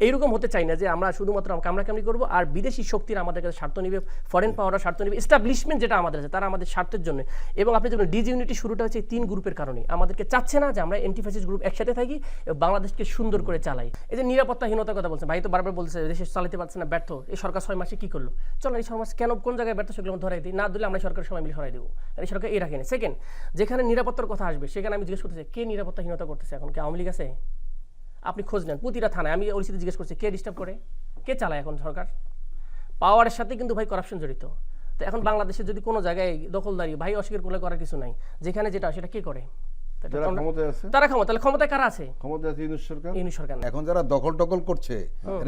এইরকম হতে চাই না যে আমরা শুধুমাত্র কামড়াকামড়ি করবো আর বিদেশি শক্তির আমাদের কাছে স্বার্থ নিবে, ফরেন পাওয়াররা স্বার্থ নিবে, এস্টাবলিশমেন্ট যেটা আমাদের আছে তারা আমাদের স্বার্থের জন্য। এবং আপনি যখন ডিসইউনিটি শুরুটা হচ্ছে 3 গ্রুপের কারণে, আমাদেরকে চাচ্ছে না যে আমরা এন্টি ফ্যাসিস্ট গ্রুপ একসাথে থাকি এবং বাংলাদেশকে সুন্দর করে চালাই। এই যে নিরাপত্তাহীনতার কথা বলছেন, ভাই তো বারবার বলছে দেশে চালাতে পারছে না, ব্যর্থ। এই সরকার 6 মাসে কি করলো? চলো এই 6 মাস কেন কোন জায়গায় ব্যর্থ সেগুলো ধরাই দিই, না দিলে আমরা সরকারের সময় মিলে সরাই দেবো, এই সরকার এই রাখেনি। সেকেন্ড, যেখানে নিরাপত্তার কথা আসবে সেখানে আমি জিজ্ঞেস করতেছি কে নিরাপত্তাহীনতা করতেছে? এখন কি আওয়ামী লীগ আছে? আপনি খোঁজ নেন প্রতিটা থানায়, আমি ওর সাথে জিজ্ঞেস করছি কে ডিস্টার্ব করে, কে চালায় এখন সরকার? পাওয়ারের সাথে কিন্তু ভাই করাপশন জড়িত। তো এখন বাংলাদেশে যদি কোনো জায়গায় দখলদারি ভাই অস্বীকার করলে করার কিছু নাই, যেখানে যেটা সেটা কে করে? তারা ক্ষমতা, তাহলে ক্ষমতায় কারা আছে? ইউনূস সরকার। এখন যারা দখল করছে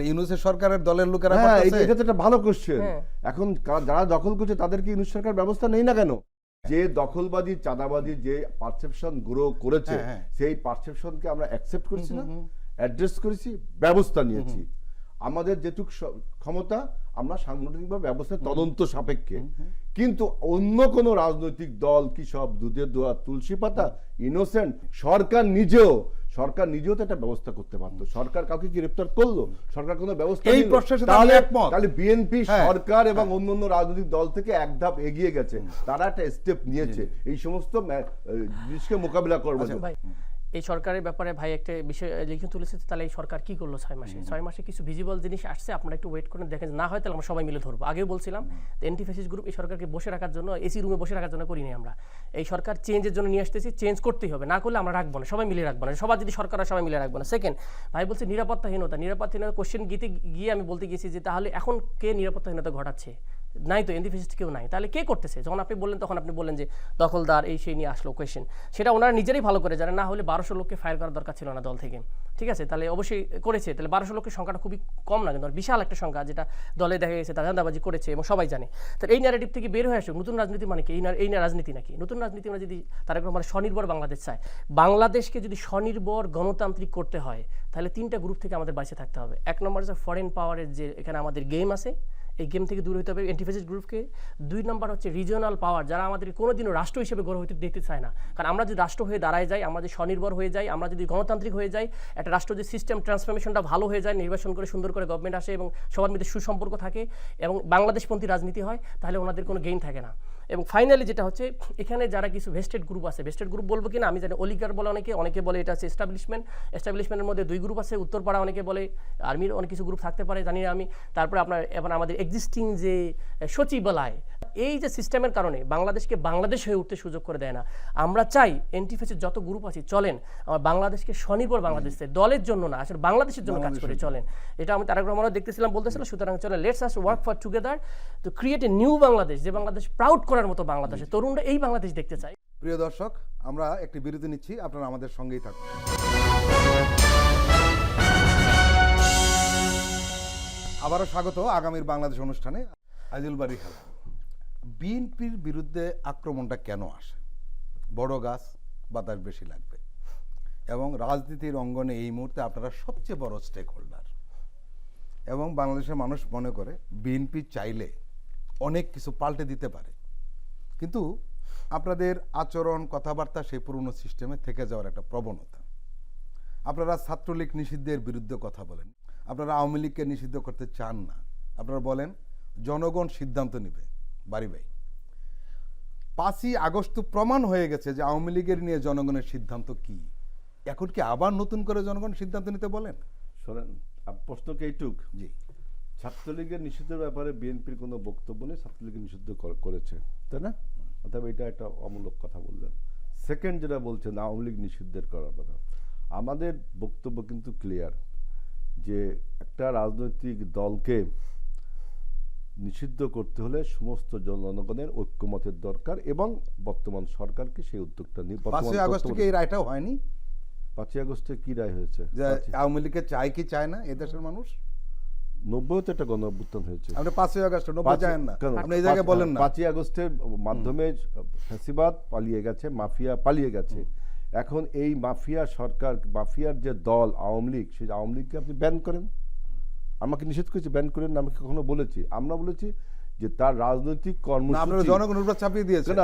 ইউনূসের সরকারের দলের লোকেরা করতেছে। এটা তো একটা ভালো কোশ্চেন। এখন যারা দখল করছে তাদেরকে ইউনূস সরকার ব্যবস্থা নেই না কেন? যে দখলবাদী চাঁদাবাদী যে পারসেপশন গ্রো করেছে সেই পারসেপশনকে আমরা অ্যাকসেপ্ট করছি না, অ্যাড্রেস করেছি, ব্যবস্থা নিয়েছি। আমাদের যেটুকু ক্ষমতা আমরা সাংগঠনিকভাবে ব্যবস্থায় তদন্ত সাপেক্ষে, কিন্তু অন্য কোন রাজনৈতিক দল কি সব দুধের দোয়া তুলসী পাতা, ইনোসেন্ট? সরকার নিজেও সরকার নিজেও তো একটা ব্যবস্থা করতে পারতো। সরকার কাউকে কি গ্রেপ্তার করলো? সরকার কোনো ব্যবস্থা এই নিল? প্রশ্নের সাথে আমি একমত। তাহলে বিএনপি হ্যাঁ। সরকার এবং অন্যান্য রাজনৈতিক দল থেকে এক ধাপ এগিয়ে গেছে, তারা একটা স্টেপ নিয়েছে এই সমস্ত জিনিসকে মোকাবিলা করবে। আচ্ছা, ভাই এই সরকারের ব্যাপারে ভাই একটা বিষয় লিখে তুলেছে, তাহলে এই সরকার কি করলো 6 মাসে কিছু ভিজিবল জিনিস আসছে, আপনারা একটু ওয়েট করে দেখেন, না হয় তাহলে আমরা সবাই মিলে ধরবো। আগেও বলছিলাম এন্টি ফ্যাসিস্ট গ্রুপ এই সরকারকে বসে রাখার জন্য, এসি রুমে বসে রাখার জন্য করিনি আমরা। এই সরকার চেঞ্জের জন্য নিয়ে আসতেছি, চেঞ্জ করতেই হবে, না করলে আমরা রাখবো না, সবাই মিলে রাখবো না, সবার যদি সরকার হয় সবাই মিলে রাখবো না। সেকেন্ড ভাই বলছে নিরাপত্তাহীনতা কোশ্চেন গিয়ে আমি বলতে গেছি যে তাহলে এখন কে নিরাপত্তাহীনতা ঘটাচ্ছে? নাই তো, এন্টি ফ্যাসিস্ট কেউ নাই, তাহলে কে করতেছে? যখন আপনি বললেন তখন আপনি বললেন যে দখলদার এই সেই নিয়ে আসলো কোয়েশ্চেন, সেটা ওনারা নিজেরাই ভালো করে জানেন, না হলে 1200 লোককে ফায়ার করার দরকার ছিল না দল থেকে, ঠিক আছে? তাহলে অবশ্যই করেছে, তাহলে 1200 লোকের সংখ্যাটা খুবই কম না, কিন্তু বিশাল একটা সংখ্যা যেটা দলে দেখা গেছে তারা দান্দাবাজি করেছে এবং সবাই জানে। তাহলে এই ন্যারেটিভ থেকে বের হয়ে আসুক নতুন রাজনীতি মানে কি? এই রাজনীতি নাকি নতুন রাজনীতি? আমরা যদি তারেক রহমান স্বনির্ভর বাংলাদেশ চায়, বাংলাদেশকে যদি স্বনির্ভর গণতান্ত্রিক করতে হয়, তাহলে 3টা গ্রুপ থেকে আমাদের বাইরে থাকতে হবে। এক নম্বর হচ্ছে ফরেন পাওয়ারের যে এখানে আমাদের গেম আছে, এই গেম থেকে দূর হতে হবে এন্টি ফ্যাসিস্ট গ্রুপকে। 2 নম্বর হচ্ছে রিজিওনাল পাওয়ার, যারা আমাদের কোনোদিনও রাষ্ট্র হিসেবে গড়ে হতে দেখতে চায় না। কারণ আমরা যদি রাষ্ট্র হয়ে দাঁড়ায় যাই, আমরা যদি স্বনির্ভর হয়ে যাই, আমরা যদি গণতান্ত্রিক হয়ে যাই, একটা রাষ্ট্র যদি সিস্টেম ট্রান্সফরমেশনটা ভালো হয়ে যায়, নির্বাচন করে সুন্দর করে গভর্নমেন্ট আসে এবং সবার মধ্যে সুসম্পর্ক থাকে এবং বাংলাদেশপন্থী রাজনীতি হয়, তাহলে ওনাদের কোনো গেইন থাকে না। এবং ফাইনালি যেটা হচ্ছে, এখানে যারা কিছু ভেস্টেড গ্রুপ আছে, ভেস্টেড গ্রুপ বলবো কিনা আমি জানি, অলিগার বলে অনেকে বলে এটা হচ্ছে এস্টাবলিশমেন্টের মধ্যে 2 গ্রুপ আছে, উত্তরপাড়া অনেকে বলে, আর্মির অনেক কিছু গ্রুপ থাকতে পারে, জানি না আমি। তারপরে আপনার এখন আমাদের এক্সিস্টিং যে সচিবালয়, এই যে সিস্টেমের কারণে বাংলাদেশকে বাংলাদেশ হয়ে উঠতে সুযোগ করে দেয় না। আমরা চাই এন্টি ফ্যাসিস্ট যত গ্রুপ আছে চলেন, আমার বাংলাদেশকে স্বনির্ভর বাংলাদেশ চাই, দলের জন্য না, আসলে বাংলাদেশের জন্য কাজ করে চলেন। এটা আমি তারেক রহমানও দেখতেছিলাম, বলতেছিল, সুতরাং চলেন let's us work for together to create a new Bangladesh, যে বাংলাদেশ প্রাউড করার মতো বাংলাদেশ, তরুণরা এই বাংলাদেশ দেখতে চায়। প্রিয় দর্শক, আমরা একটি বিরতি নিচ্ছি, আপনারা আমাদের সঙ্গেই থাকুন। আবারও স্বাগত আগামীর বাংলাদেশ অনুষ্ঠানে। আইজুল বারী খালা, বিএনপির বিরুদ্ধে আক্রমণটা কেন আসে? বড় গাছ বাতাস বেশি লাগবে, এবং রাজনীতির অঙ্গনে এই মুহূর্তে আপনারা সবচেয়ে বড় স্টেক হোল্ডার, এবং বাংলাদেশের মানুষ মনে করে বিএনপি চাইলে অনেক কিছু পাল্টে দিতে পারে, কিন্তু আপনাদের আচরণ কথাবার্তা সেই পুরনো সিস্টেমে থেকে যাওয়ার একটা প্রবণতা। আপনারা ছাত্রলীগ নিষিদ্ধের বিরুদ্ধে কথা বলেন, আপনারা আওয়ামী লীগকে নিষিদ্ধ করতে চান না, আপনারা বলেন জনগণ সিদ্ধান্ত নেবে। বাড়ি ভাই, 5ই আগস্ট তো প্রমাণ হয়ে গেছে যে আওয়ামী লীগের নিয়ে জনগণের সিদ্ধান্ত কি। এখন কি আবার নতুন করে জনগণ সিদ্ধান্ত নিতে বলেন? শোনেন, প্রশ্নকে এইটুক, জি, ছাত্রলীগের নিষিদ্ধের ব্যাপারে বিএনপির কোনো বক্তব্য নেই, ছাত্রলীগের নিষিদ্ধ করেছে, তাই না? অর্থাৎ এটা একটা অমূলক কথা বললেন। সেকেন্ড যেটা বলছেন আওয়ামী লীগ নিষিদ্ধের করার কথা, আমাদের বক্তব্য কিন্তু ক্লিয়ার, যে একটা রাজনৈতিক দলকে নিষিদ্ধ করতে হলে সমস্ত জনগণের ঐক্যমতের দরকার, এবং বর্তমান সরকারকে সেই উদ্যোগটা নিয়ে। 5ই আগস্ট থেকে এই রায়টাও হয়নি? 5ই আগস্টে কি রায় হয়েছে? যে আওয়ামী লীগকে চায় কি চায় না এদেশের মানুষ? 90 তো একটা গণ অভ্যুত্থান হয়েছে। আপনি 5ই আগস্ট 90 চান না, আপনি এই জায়গায় বলেন না। 5ই আগস্টের মাধ্যমে ফ্যাসিবাদ পালিয়ে গেছে, মাফিয়া পালিয়ে গেছে। এখন এই মাফিয়া সরকার, মাফিয়ার যে দল আওয়ামী লীগ, সেই আওয়ামী লীগকে আপনি ব্যান করেন। আমাকে নিষেধ করেছে ব্যান করেন না, আমাকে কখনো বলেছি? আমরা বলেছি যে তার রাজনৈতিক কর্মসূচি জনগণের উপর চাপিয়ে দিয়েছে না,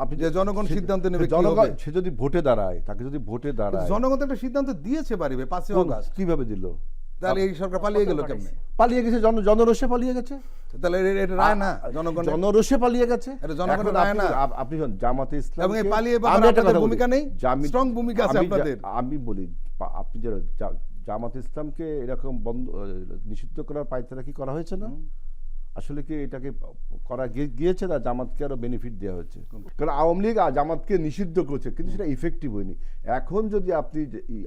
আপনি যে জনগণ সিদ্ধান্ত নেবে। জনগণ সে যদি ভোটে দাঁড়ায়, তাকে যদি ভোটে দাঁড়ায়, জনগণ তো একটা সিদ্ধান্ত দিয়েছে বাড়িবে 5ই আগস্ট, কিভাবে দিল? তাহলে এই সরকার পালিয়ে গেল কেমনে? পালিয়ে গেছে, জনরোষে পালিয়ে গেছে। তাহলে এটা রায় না, জনগণ জনরোষে পালিয়ে গেছে, এটা জনগণের রায় না। আপনি জামাতে ইসলাম এবং এই পালিয়ে আপনাদের ভূমিকা নেই, স্ট্রং ভূমিকা আছে আপনাদের। আমি বলি, আপনি যারা জামাতে ইসলামকে এরকম নিষিদ্ধ করার পায়তারা কি করা হয়েছে না? আসলে কি এটাকে করা গিয়েছে না? জামাতকে আরো বেনিফিট দেওয়া হয়েছে, কারণ আওয়ামী লীগ জামাতকে নিষিদ্ধ করেছে, কিন্তু সেটা ইফেক্টিভ হয়নি। এখন যদি আপনি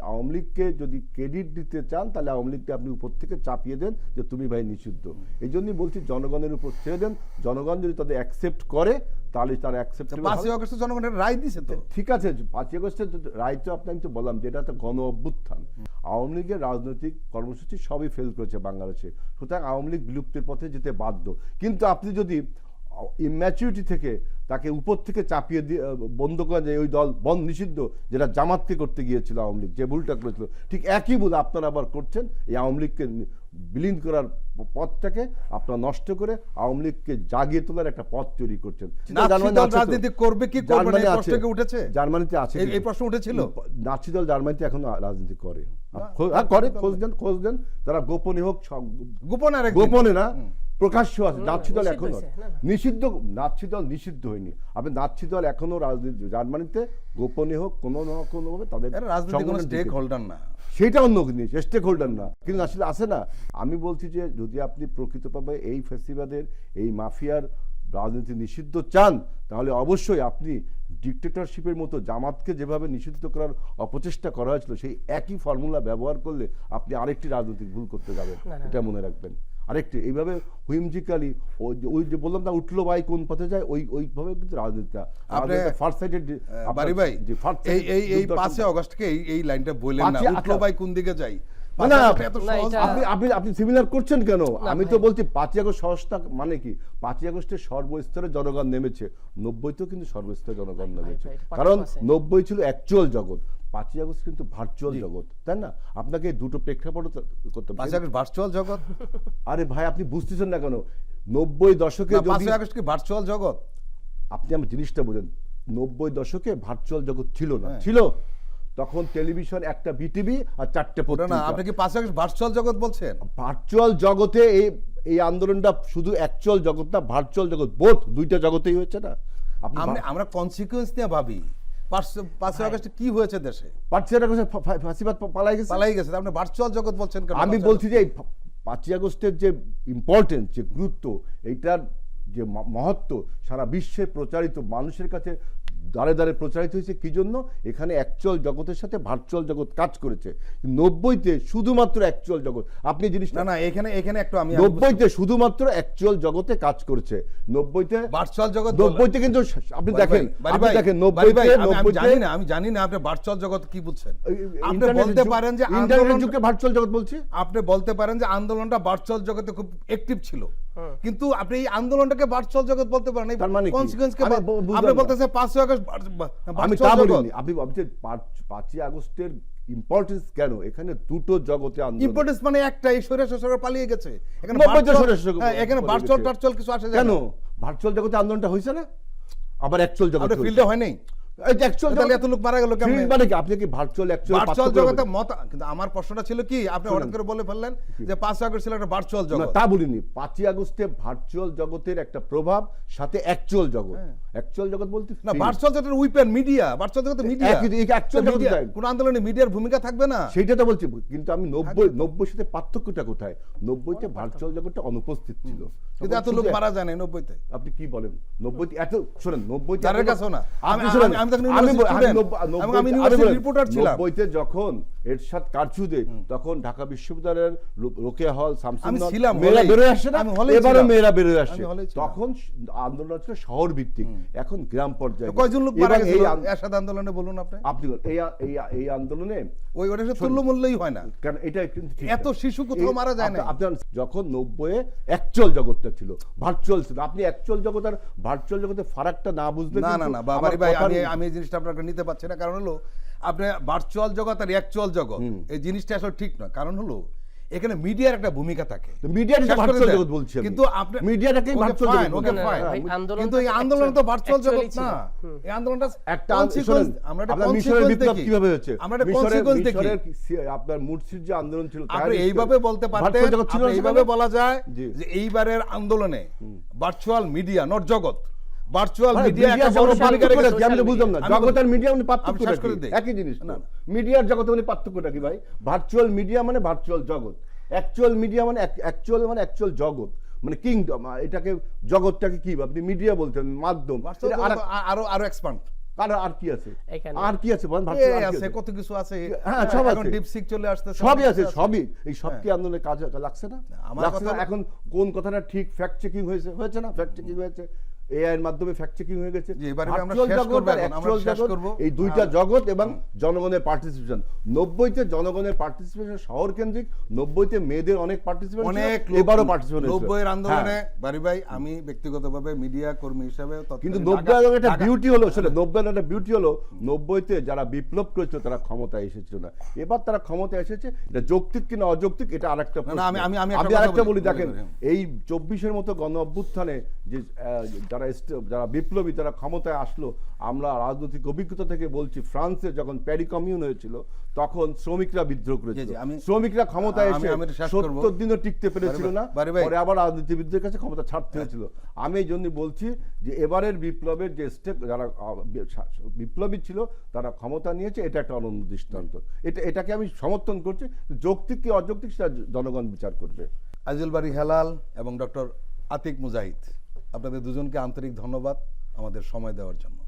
আওয়ামী লীগকে যদি ক্রেডিট দিতে চান, তাহলে আওয়ামী লীগকে আপনি উপর থেকে চাপিয়ে দেন যে তুমি ভাই নিষিদ্ধ। এই জন্যই বলছি জনগণের উপর ছেড়ে দেন, জনগণ যদি তাদের অ্যাকসেপ্ট করে তাহলে তারা অ্যাকসেপ্ট। 5ই আগস্ট জনগণের রায় দিছে তো, ঠিক আছে। 5ই আগস্টের রায় তো আমি তো বললাম যে এটা একটা গণ অভ্যুত্থান। আওয়ামী লীগের রাজনৈতিক কর্মসূচি সবই ফেল করেছে বাংলাদেশে, সুতরাং আওয়ামী লীগ বিলুপ্তির পথে যেতে বাধ্য। কিন্তু আপনি যদি ইম্যাচুরিটি থেকে তাকে উপর থেকে চাপিয়ে দিয়ে বন্ধ করা যায়, ওই দল বন্ধ নিষিদ্ধ, যেটা জামাতকে করতে গিয়েছিল আওয়ামী লীগ, যে ভুলটা করেছিল, ঠিক একই ভুল আপনারা আবার করছেন। এই আওয়ামী লীগকে বিলীন করার পথটাকে আপনারা নষ্ট করে আওয়ামী লীগকে জাগিয়ে তোলার একটা পথ তৈরি করছেন। নাৎসি দল রাজনীতি করবে কি করবে না, এই প্রশ্ন কি উঠেছে? জার্মানিতে আছে, এই প্রশ্ন উঠেছিল। নাৎসি দল জার্মানিতে এখন রাজনীতি করে, করে, খোঁজ দেন, তারা গোপনে হোক, গোপনে না প্রকাশ্য আছে। নাৎসি দল এখনো নিষিদ্ধ, নাৎসি দল নিষিদ্ধ হয়নি। আপনি নাৎসি দল এখনো রাজনীতি জার্মানিতে গোপনে হোক কোনো না কোনো ভাবে তাদের রাজনীতি কোনো স্টেক হোল্ডার না, সেটা অন্য জিনিস, স্টেক হোল্ডার না, কিন্তু আসলে আছে না। আমি বলছি যে যদি আপনি প্রকৃতভাবে এই ফেসিবাদের, এই মাফিয়ার রাজনীতি নিষিদ্ধ চান, তাহলে অবশ্যই আপনি ডিক্টেটরশিপের মতো জামাতকে যেভাবে নিষিদ্ধ করার অপচেষ্টা করা হয়েছিল, সেই একই ফর্মুলা ব্যবহার করলে আপনি আরেকটি রাজনৈতিক ভুল করতে যাবেন, এটা মনে রাখবেন। আরেকটি এইভাবে হুইমজিক্যালি ওই যে বললাম না, উঠলো ভাই কোন পথে যায়, ওইভাবে কিন্তু রাজনীতিটা ফার্স্ট সাইডেড। বাড়ি ভাই এই 5 আগস্টকে এই লাইনটা বললেন না, উঠলো ভাই কোন দিকে যাই, আপনি সিমিলার করছেন কেন? আমি তো বলছি 5 আগস্ট সহজটা মানে কি, 5 আগস্টে সর্বস্তরে জনগণ নেমেছে, 90তেও কিন্তু সর্বস্তরে জনগণ নেমেছে, কারণ 90 ছিল অ্যাকচুয়াল জগৎ, 5 আগস্ট কিন্তু ভার্চুয়াল জগৎ, তাই না? আপনাকে দুটো প্রেক্ষাপট করতে হবে। 5 আগস্ট ভার্চুয়াল জগৎ? আরে ভাই আপনি বুঝতেছেন না কেন? 90 দশকে 5 আগস্ট কি ভার্চুয়াল জগৎ? আপনি আমার জিনিসটা বলেন, 90 দশকে ভার্চুয়াল জগৎ ছিল না, ছিল তখন টেলিভিশন একটা, বিটিভি আর 4টে পত্রিকা। না, আপনি কি 5 আগস্ট ভার্চুয়াল জগৎ বলছেন? ভার্চুয়াল জগতে এই আন্দোলনটা শুধু অ্যাকচুয়াল জগৎ না, ভার্চুয়াল জগৎ, বোথ, দুইটা জগতেই হয়েছে না। আমরা কনসিকুয়েন্স নিয়ে ভাবি, 5 আগস্টে কি হয়েছে দেশে? 5 আগস্টে ফাঁসিবাদ পালাই গেছে, আপনি ভার্চুয়াল জগৎ বলছেন কেন? আমি বলছি যে এই 5 আগস্টের যে ইম্পর্টেন্স, যে গুরুত্ব, এইটার যে মহত্ব সারা বিশ্বে প্রচারিত, মানুষের কাছে দাঁড়ে দাঁড়ে প্রচারিত হয়েছে। কি জন্য? এখানে অ্যাকচুয়াল জগতের সাথে ভার্চুয়াল জগৎ কাজ করেছে। 90তে শুধুমাত্র অ্যাকচুয়াল জগৎ, আপনি জিনিস না এখানে একটু আমি 90তে শুধুমাত্র অ্যাকচুয়াল জগতে কাজ করেছে, 90তে ভার্চুয়াল জগৎ, 90তে কিন্তু আপনি দেখেন 90তে আমি জানি না আপনি ভার্চুয়াল জগৎ কি বুঝছেন। আপনি বলতে পারেন যে ইন্টারনেট যুগে ভার্চুয়াল জগৎ বলছি, আপনি বলতে পারেন যে আন্দোলনটা ভার্চুয়াল জগতে খুব অ্যাক্টিভ ছিল, কিন্তু আপনি এই আন্দোলনটাকে ভার্চুয়াল জগৎ বলতে পারেন, তার মানে কনসিকুয়েন্স কে আপনি বলতেছেন 5 আগস্ট আমি তা বলিনি। আপনি 5 আগস্টের ইম্পর্টেন্স কেন? এখানে দুটো জগতে আন্দোলন, ইম্পর্টেন্স মানে একটাই, সরকার পালিয়ে গেছে, এখানে ভার্চুয়াল টার্চুয়াল কিছু আসে কেন? ভার্চুয়াল জগতে আন্দোলনটা হয়েছে না, আবার অ্যাকচুয়াল জগতে ফিল্ডে হয় নাই। আমার প্রশ্নটা ছিল কি, আপনি হঠাৎ করে বলে ফেললেন যে 5 আগস্ট ছিল একটা ভার্চুয়াল জগৎ। তা বলিনি, 5 আগস্টে ভার্চুয়াল জগতের একটা প্রভাব, সাথে অ্যাকচুয়াল জগৎ। অ্যাকচুয়াল জগৎ বলতে না, ভার্চুয়াল জগতের উইপেন মিডিয়া, ভার্চুয়াল জগতের মিডিয়া, কোন আন্দোলনে মিডিয়ার ভূমিকা থাকবে না, সেটা তো বলছি। কিন্তু আমি 90 সাথে পার্থক্যটা কোথায়? 90তে ভার্চুয়াল জগৎটা অনুপস্থিত ছিল, কিন্তু এত লোক মারা যায় না 90তে। আপনি কি বলেন? 90তে এত, শুনেন, 90তে যাদের কাছে না, আমি যখন এরশাদ কারচু দেয়, তখন ঢাকা বিশ্ববিদ্যালয়ের রোকেয়া হল, মেয়েরা বেরোয় আসছে না, এবারও মেয়েরা বেরোয় আসছে। তখন আন্দোলন ছিল শহর ভিত্তিক, এখন গ্রাম পর্যায়ে। কয়জন লোক মারা গেছে এরশাদ আন্দোলনে বলুন আপনি? এই আন্দোলনে ওটা তুল্যমূল্যই হয় না, কারণ এটা কিন্তু এত শিশু কোথাও মারা যায় না। আপনার যখন 90-এ অ্যাকচুয়াল জগৎটা ছিল, ভার্চুয়াল ছিল, আপনি অ্যাকচুয়াল জগৎ আর ভার্চুয়াল জগতের ফারাকটা না বুঝলে না বাবারি ভাই, আমি এই জিনিসটা আপনাকে নিতে পারছি না। কারণ হলো আপনি ভার্চুয়াল জগৎ আর অ্যাকচুয়াল জগৎ, এই জিনিসটা আসলে ঠিক নয়। কারণ হলো এখানে মিডিয়ার একটা ভূমিকা থাকে, কিন্তু আপনি মিডিয়াটাকে ভার্চুয়াল জগৎ, ওকে ফাইন, কিন্তু এই আন্দোলন তো ভার্চুয়াল জগৎ না। এই আন্দোলনটা একটা কনসিকুয়েন্স, আমরা একটা মিশরের বিপ্লব কিভাবে হয়েছে, আমরা একটা কনসিকুয়েন্স দেখি। আপনার মুরসির যে আন্দোলন ছিল, আপনি এইভাবে বলতে পারতেন, আপনি এইভাবে বলা যায় যে এইবারের আন্দোলনে ভার্চুয়াল মিডিয়া নট জগৎ, ভার্চুয়াল মিডিয়া একটা বড় ভূমিকা রেখেছে। আমি বুঝলাম না, জগৎ আর মিডিয়া মানে পার্থক্যটা কি? একই জিনিস না, মিডিয়ার জগতে মানে পার্থক্যটা কি ভাই? ভার্চুয়াল মিডিয়া মানে ভার্চুয়াল জগৎ, অ্যাকচুয়াল মিডিয়া মানে অ্যাকচুয়াল জগৎ, মানে কিংডম। এটাকে জগৎটাকে কি আপনি মিডিয়া বলতেন, মাধ্যম, আরো এক্সপান্ড। আর কি আছে, আর কি আছে বলেন? কত কিছু আছে, হ্যাঁ সব আছে, ডিপসিক চলে আসছে, সবই আছে, সবই। এই সব কি আন্দোলনে কাজ লাগছে না? আমার কথা এখন কোন কথাটা ঠিক ফ্যাক্ট চেকিং হয়েছে না? ফ্যাক্ট চেকিং হয়েছে, এআই এর মাধ্যমে ফ্যাক্ট চেকিং হয়ে গেছে। জি, এবারে আমরা Virtual শেষ জগৎ করবো আর এখন, আমরা actual শেষ জগৎ, করবো। এই দুইটা জগৎ এবং জনগণের পার্টিসিপেশন। 90-তে জনগণের পার্টিসিপেশন শহর কেন্দ্রিক, 90-তে মেয়েদের অনেক পার্টিসিপেশন, অনেক এবারও পার্টিসিপেশন 90-এর আন্দোলনে বারি ভাই, আমি ব্যক্তিগতভাবে মিডিয়া কর্মী হিসেবে কিন্তু তৎকালীন 90 একটা ঢাকা- বিউটি হলো, সেটা 90 একটা বিউটি হলো, 90-তে যারা বিপ্লব করেছিল তারা ক্ষমতায় এসেছিল না, এবার তারা ক্ষমতায় এসেছে। এটা যৌক্তিক কিনা অযৌক্তিক এটা আরেকটা না, আমি একটা আমি কথা আরেকটা বলি, বলি, দেখেন বলি। এই 24-এর মতো গণ অভ্যুত্থানে যে যারা বিপ্লবী তারা ক্ষমতায় আসলো, আমরা রাজনৈতিক অভিজ্ঞতা থেকে বলছি, ফ্রান্সে যখন প্যারি কমিউন হয়েছিল তখন শ্রমিকরা বিদ্রোহ করেছিল, জি, আমি- শ্রমিকরা ক্ষমতায় এসে আমি শেষ করবো। 70 দিনও টিকতে পেরেছিল না, বারি ভাই। পরে আবার রাজনীতিবিদদের কাছে ক্ষমতা ছাড়তে হয়েছিল। আমি এই জন্য বলছি যে এবারের বিপ্লবের যে স্টেপ, যারা বিপ্লবী ছিল তারা ক্ষমতা নিয়েছে, এটা একটা অনন্য দৃষ্টান্ত। এটাকে আমি সমর্থন করছি, যৌক্তিক কি অযৌক্তিক সেটা জনগণ বিচার করবে। আজিজুল বারী হেলাল এবং ডক্টর আতিক মুজাহিদ, আপনাদের দুজনকে আন্তরিক ধন্যবাদ আমাদের সময় দেওয়ার জন্য।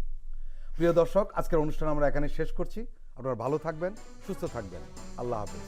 প্রিয় দর্শক, আজকের অনুষ্ঠান আমরা এখানে শেষ করছি। আপনারা ভালো থাকবেন, সুস্থ থাকবেন। আল্লাহ হাফেজ।